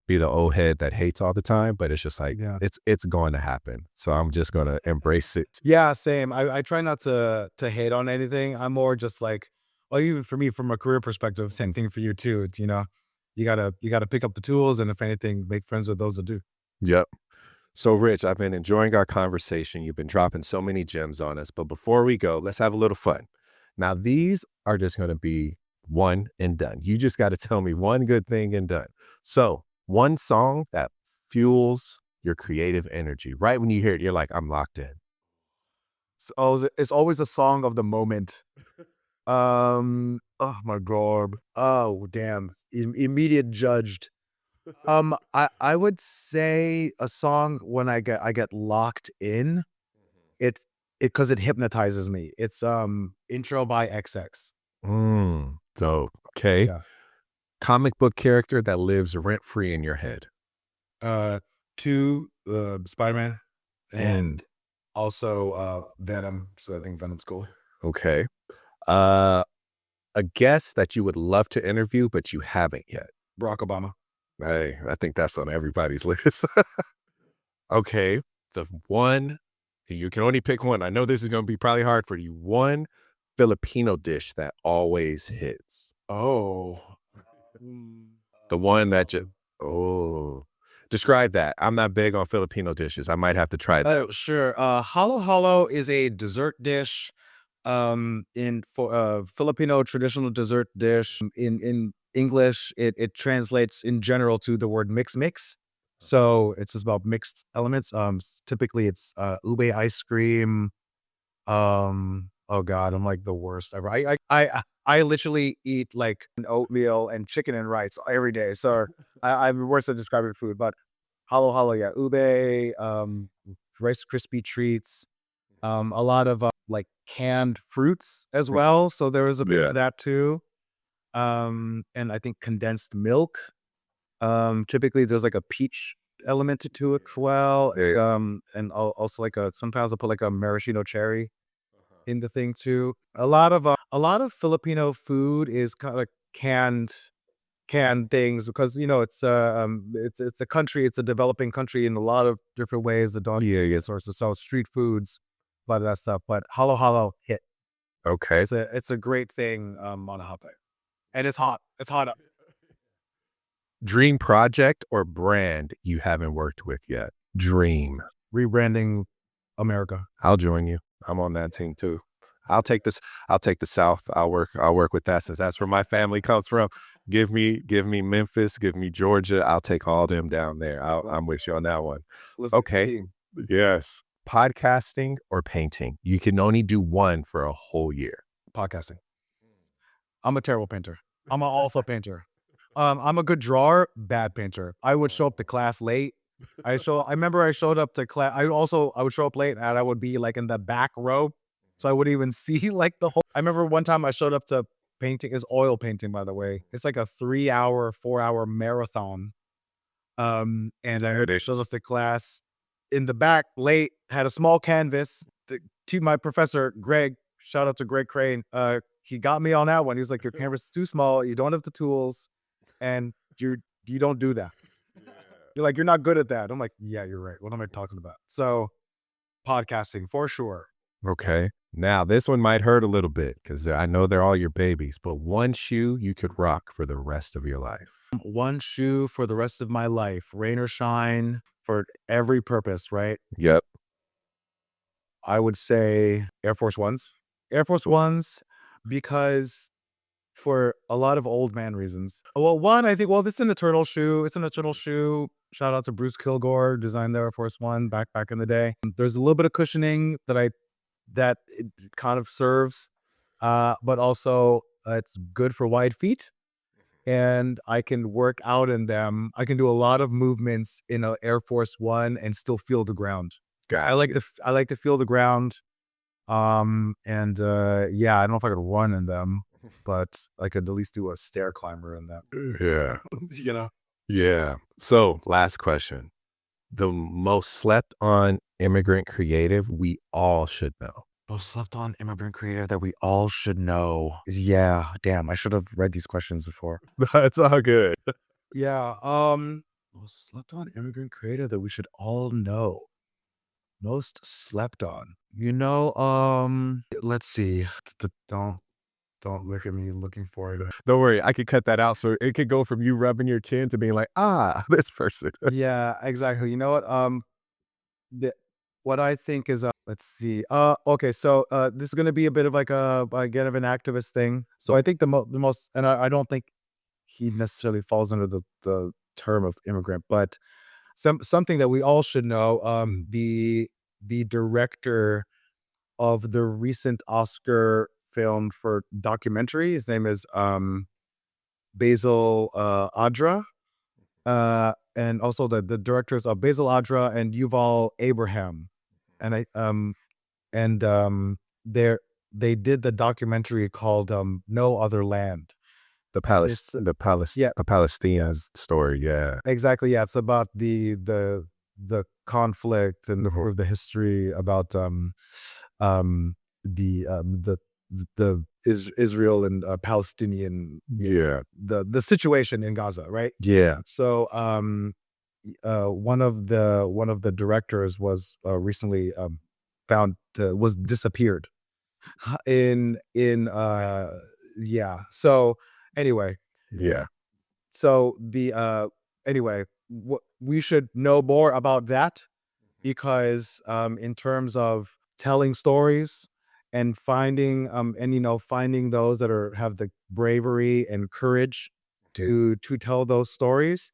be the old head that hates all the time, but it's just like Yeah. it's going to happen. So I'm just going to embrace it. Yeah, same. I try not to hate on anything. I'm more just like, well, even for me, from a career perspective, same thing for you too. It's, you gotta pick up the tools, and if anything, make friends with those that do. Yep. So, Rich, I've been enjoying our conversation. You've been dropping so many gems on us. But before we go, let's have a little fun. Now, these are just going to be one and done. You just got to tell me one good thing and done. So, one song that fuels your creative energy. Right when you hear it, you're like, I'm locked in. So it's always a song of the moment. Oh my god. Oh damn. Immediate judged. I would say a song when I get locked in. It because it hypnotizes me. It's Intro by XX. So, okay. Yeah. Comic book character that lives rent free in your head. Uh, two, Spider-Man, Mm. and also Venom. So I think Venom's cool. Okay. Uh, a guest that you would love to interview, but you haven't yet. Barack Obama. Hey, I think that's on everybody's list. Okay. The one, you can only pick one. I know this is going to be probably hard for you. One Filipino dish that always hits. Oh. The one that just, oh, describe that. I'm not big on Filipino dishes. I might have to try that. Oh, sure. Halo halo is a dessert dish. In for Filipino traditional dessert dish. In English, it translates in general to the word mix mix. So it's just about mixed elements. Typically it's ube ice cream. Oh god, I'm like the worst ever. I literally eat like an oatmeal and chicken and rice every day. So I'm worse at describing food, but halo halo, yeah, ube, Rice Krispie treats, a lot of like canned fruits as well. So there was a bit Yeah. of that too. And I think condensed milk. Typically there's like a peach element to it as well. Yeah. And also like sometimes I'll put like a maraschino cherry in the thing too. A lot of Filipino food is kind of canned things because it's a country, it's a developing country in a lot of different ways that don't Yeah. Yeah. sources. So street foods, a lot of that stuff. But halo halo hit. Okay. It's a great thing on a hot day, and it's hot. It's hot. Dream project or brand you haven't worked with yet. Dream. Rebranding America. I'll join you. I'm on that team too. I'll take this. I'll take the South. I'll work with that since that's where my family comes from. Give me Memphis. Give me Georgia. I'll take all them down there. I'm with you on that one. Let's Okay. team. Yes. Podcasting or painting. You can only do one for a whole year. Podcasting. I'm a terrible painter. I'm an alpha painter. I'm a good drawer, bad painter. I would show up to class late. I remember I showed up to class. I would show up late and I would be like in the back row. So I wouldn't even see like the whole. I remember one time I showed up to painting is oil painting, by the way. It's like a 3 hour, 4 hour marathon. And I It showed up is. to class in the back late, had a small canvas. To my professor, Greg, shout out to Greg Crane. he got me on that one. He was like, your canvas is too small. You don't have the tools, and you don't do that. You're like, you're not good at that. I'm like, yeah, you're right. What am I talking about? So podcasting for sure. Okay. Now, this one might hurt a little bit because I know they're all your babies, but one shoe you could rock for the rest of your life. One shoe for the rest of my life, rain or shine, for every purpose, right? Yep. I would say Air Force Ones. Air Force Ones, because for a lot of old man reasons. Well, one, I think, well, this is an eternal shoe. It's an eternal shoe. Shout out to Bruce Kilgore, designed the Air Force One back in the day. There's a little bit of cushioning that it kind of serves, but also it's good for wide feet, and I can work out in them. I can do a lot of movements in an Air Force One and still feel the ground. Gotcha. I like to feel the ground. And yeah, I don't know if I could run in them, but I could at least do a stair climber in them. Yeah. You know? Yeah. So, last question. The most slept on immigrant creative we all should know. Most slept on immigrant creator that we all should know. Yeah, damn, I should have read these questions before. That's all good. Yeah, most slept on immigrant creator that we should all know. Most slept on. Let's see. Don't look at me looking for it. Don't worry, I could cut that out so it could go from you rubbing your chin to being like, this person. Yeah, exactly. You know what? What I think is, let's see. Okay, so this is gonna be a bit of like again of an activist thing. So I think the most, and I don't think he necessarily falls under the term of immigrant, but something that we all should know. The director of the recent Oscar film for documentary. His name is Basil Adra. And also the directors are Basil Adra and Yuval Abraham. And they did the documentary called No Other Land. The Yeah. the Palestina's story. Yeah. Exactly. Yeah. It's about the conflict and or the history about Israel and Palestinian, Yeah. the situation in Gaza, right? Yeah. So one of the directors was recently found was disappeared in yeah. So anyway, Yeah. so the anyway, we should know more about that, because in terms of telling stories and finding those that have the bravery and courage to tell those stories,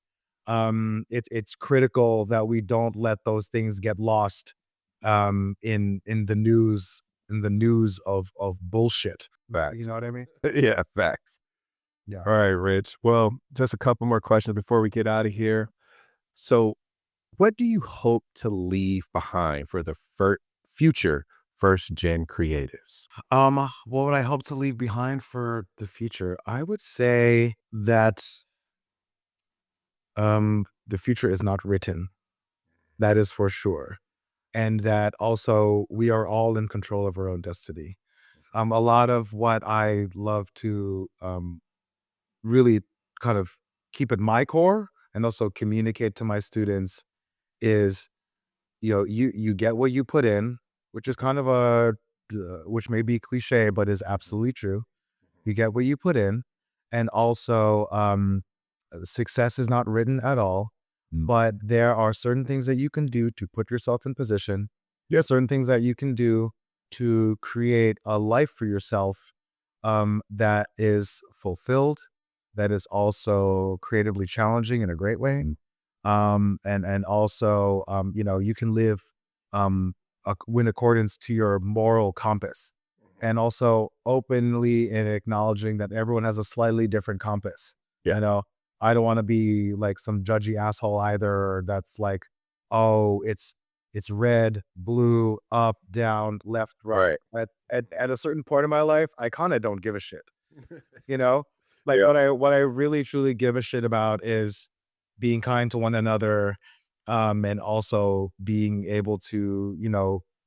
it's critical that we don't let those things get lost in the news of bullshit. Facts. You know what I mean? Yeah, facts. Yeah. All right, Rich. Well, just a couple more questions before we get out of here. So, what do you hope to leave behind for the future first gen creatives? What would I hope to leave behind for the future? I would say that the future is not written. That is for sure. And that also we are all in control of our own destiny. A lot of what I love to really kind of keep at my core and also communicate to my students is, you get what you put in, which is kind of which may be cliche, but is absolutely true. You get what you put in, and also success is not written at all, but there are certain things that you can do to put yourself in position. There are certain things that you can do to create a life for yourself that is fulfilled, that is also creatively challenging in a great way. And also, you can live in accordance to your moral compass, and also openly in acknowledging that everyone has a slightly different compass. Yeah. I don't want to be like some judgy asshole either. That's like, oh, it's red, blue, up, down, left, right. At a certain point in my life, I kind of don't give a shit. You know, like Yeah. what I really truly give a shit about is being kind to one another, and also being able to,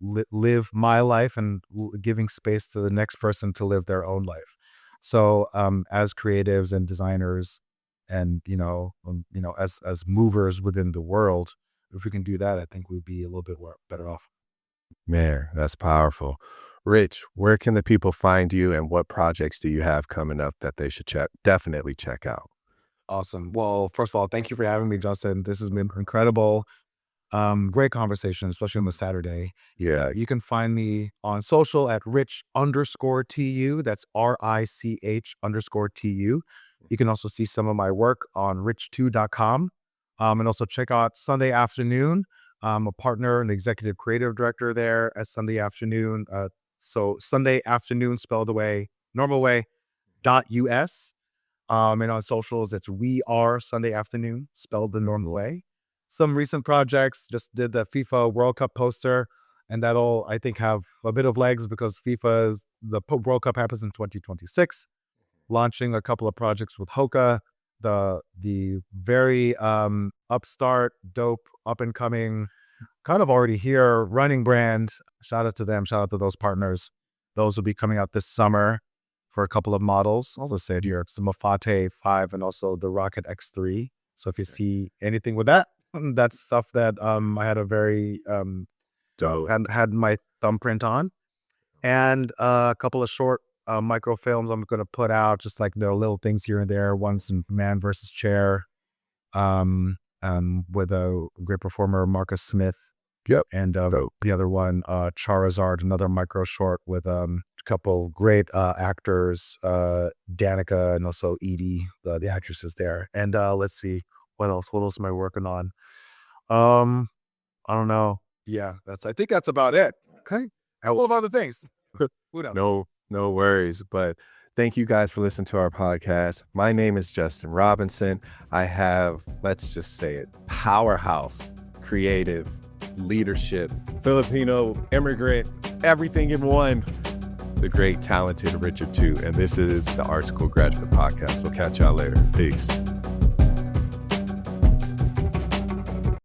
live my life and giving space to the next person to live their own life. So as creatives and designers and, as movers within the world, if we can do that, I think we'd be a little bit better off. Man, that's powerful. Rich, where can the people find you and what projects do you have coming up that they should definitely check out? Awesome. Well, first of all, thank you for having me, Justin. This has been incredible. Great conversation, especially on the Saturday. Yeah. You can find me on social at rich_tu. That's RICH_TU. You can also see some of my work on rich2.com. And also check out Sunday Afternoon. I'm a partner and executive creative director there at Sunday Afternoon. So Sunday Afternoon spelled the way, normal way, .us. And on socials, it's We Are Sunday Afternoon, spelled the normal way. Some recent projects, just did the FIFA World Cup poster, and that'll, I think, have a bit of legs because the World Cup happens in 2026. Launching a couple of projects with Hoka, the very upstart, dope, up and coming, kind of already here running brand. Shout out to them. Shout out to those partners. Those will be coming out this summer for a couple of models. I'll just say it here. It's the Mafate 5 and also the Rocket X3. So if you see anything with that, that's stuff that I had a very had my thumbprint on. And a couple of short microfilms I'm going to put out, just like little things here and there. One's Man versus Chair with a great performer, Marcus Smith. Yep. And the other one, Charizard, another micro short with a couple great actors, Danica and also Edie, the actresses there. And let's see, what else? What else am I working on? I don't know. Yeah, I think that's about it. Okay. A lot of other things. Who knows? No worries. But thank you guys for listening to our podcast. My name is Justin Robinson. I have, let's just say it, powerhouse, creative, leadership, Filipino, immigrant, everything in one, the great, talented Richard too. And this is the Art School Graduate Podcast. We'll catch y'all later. Peace.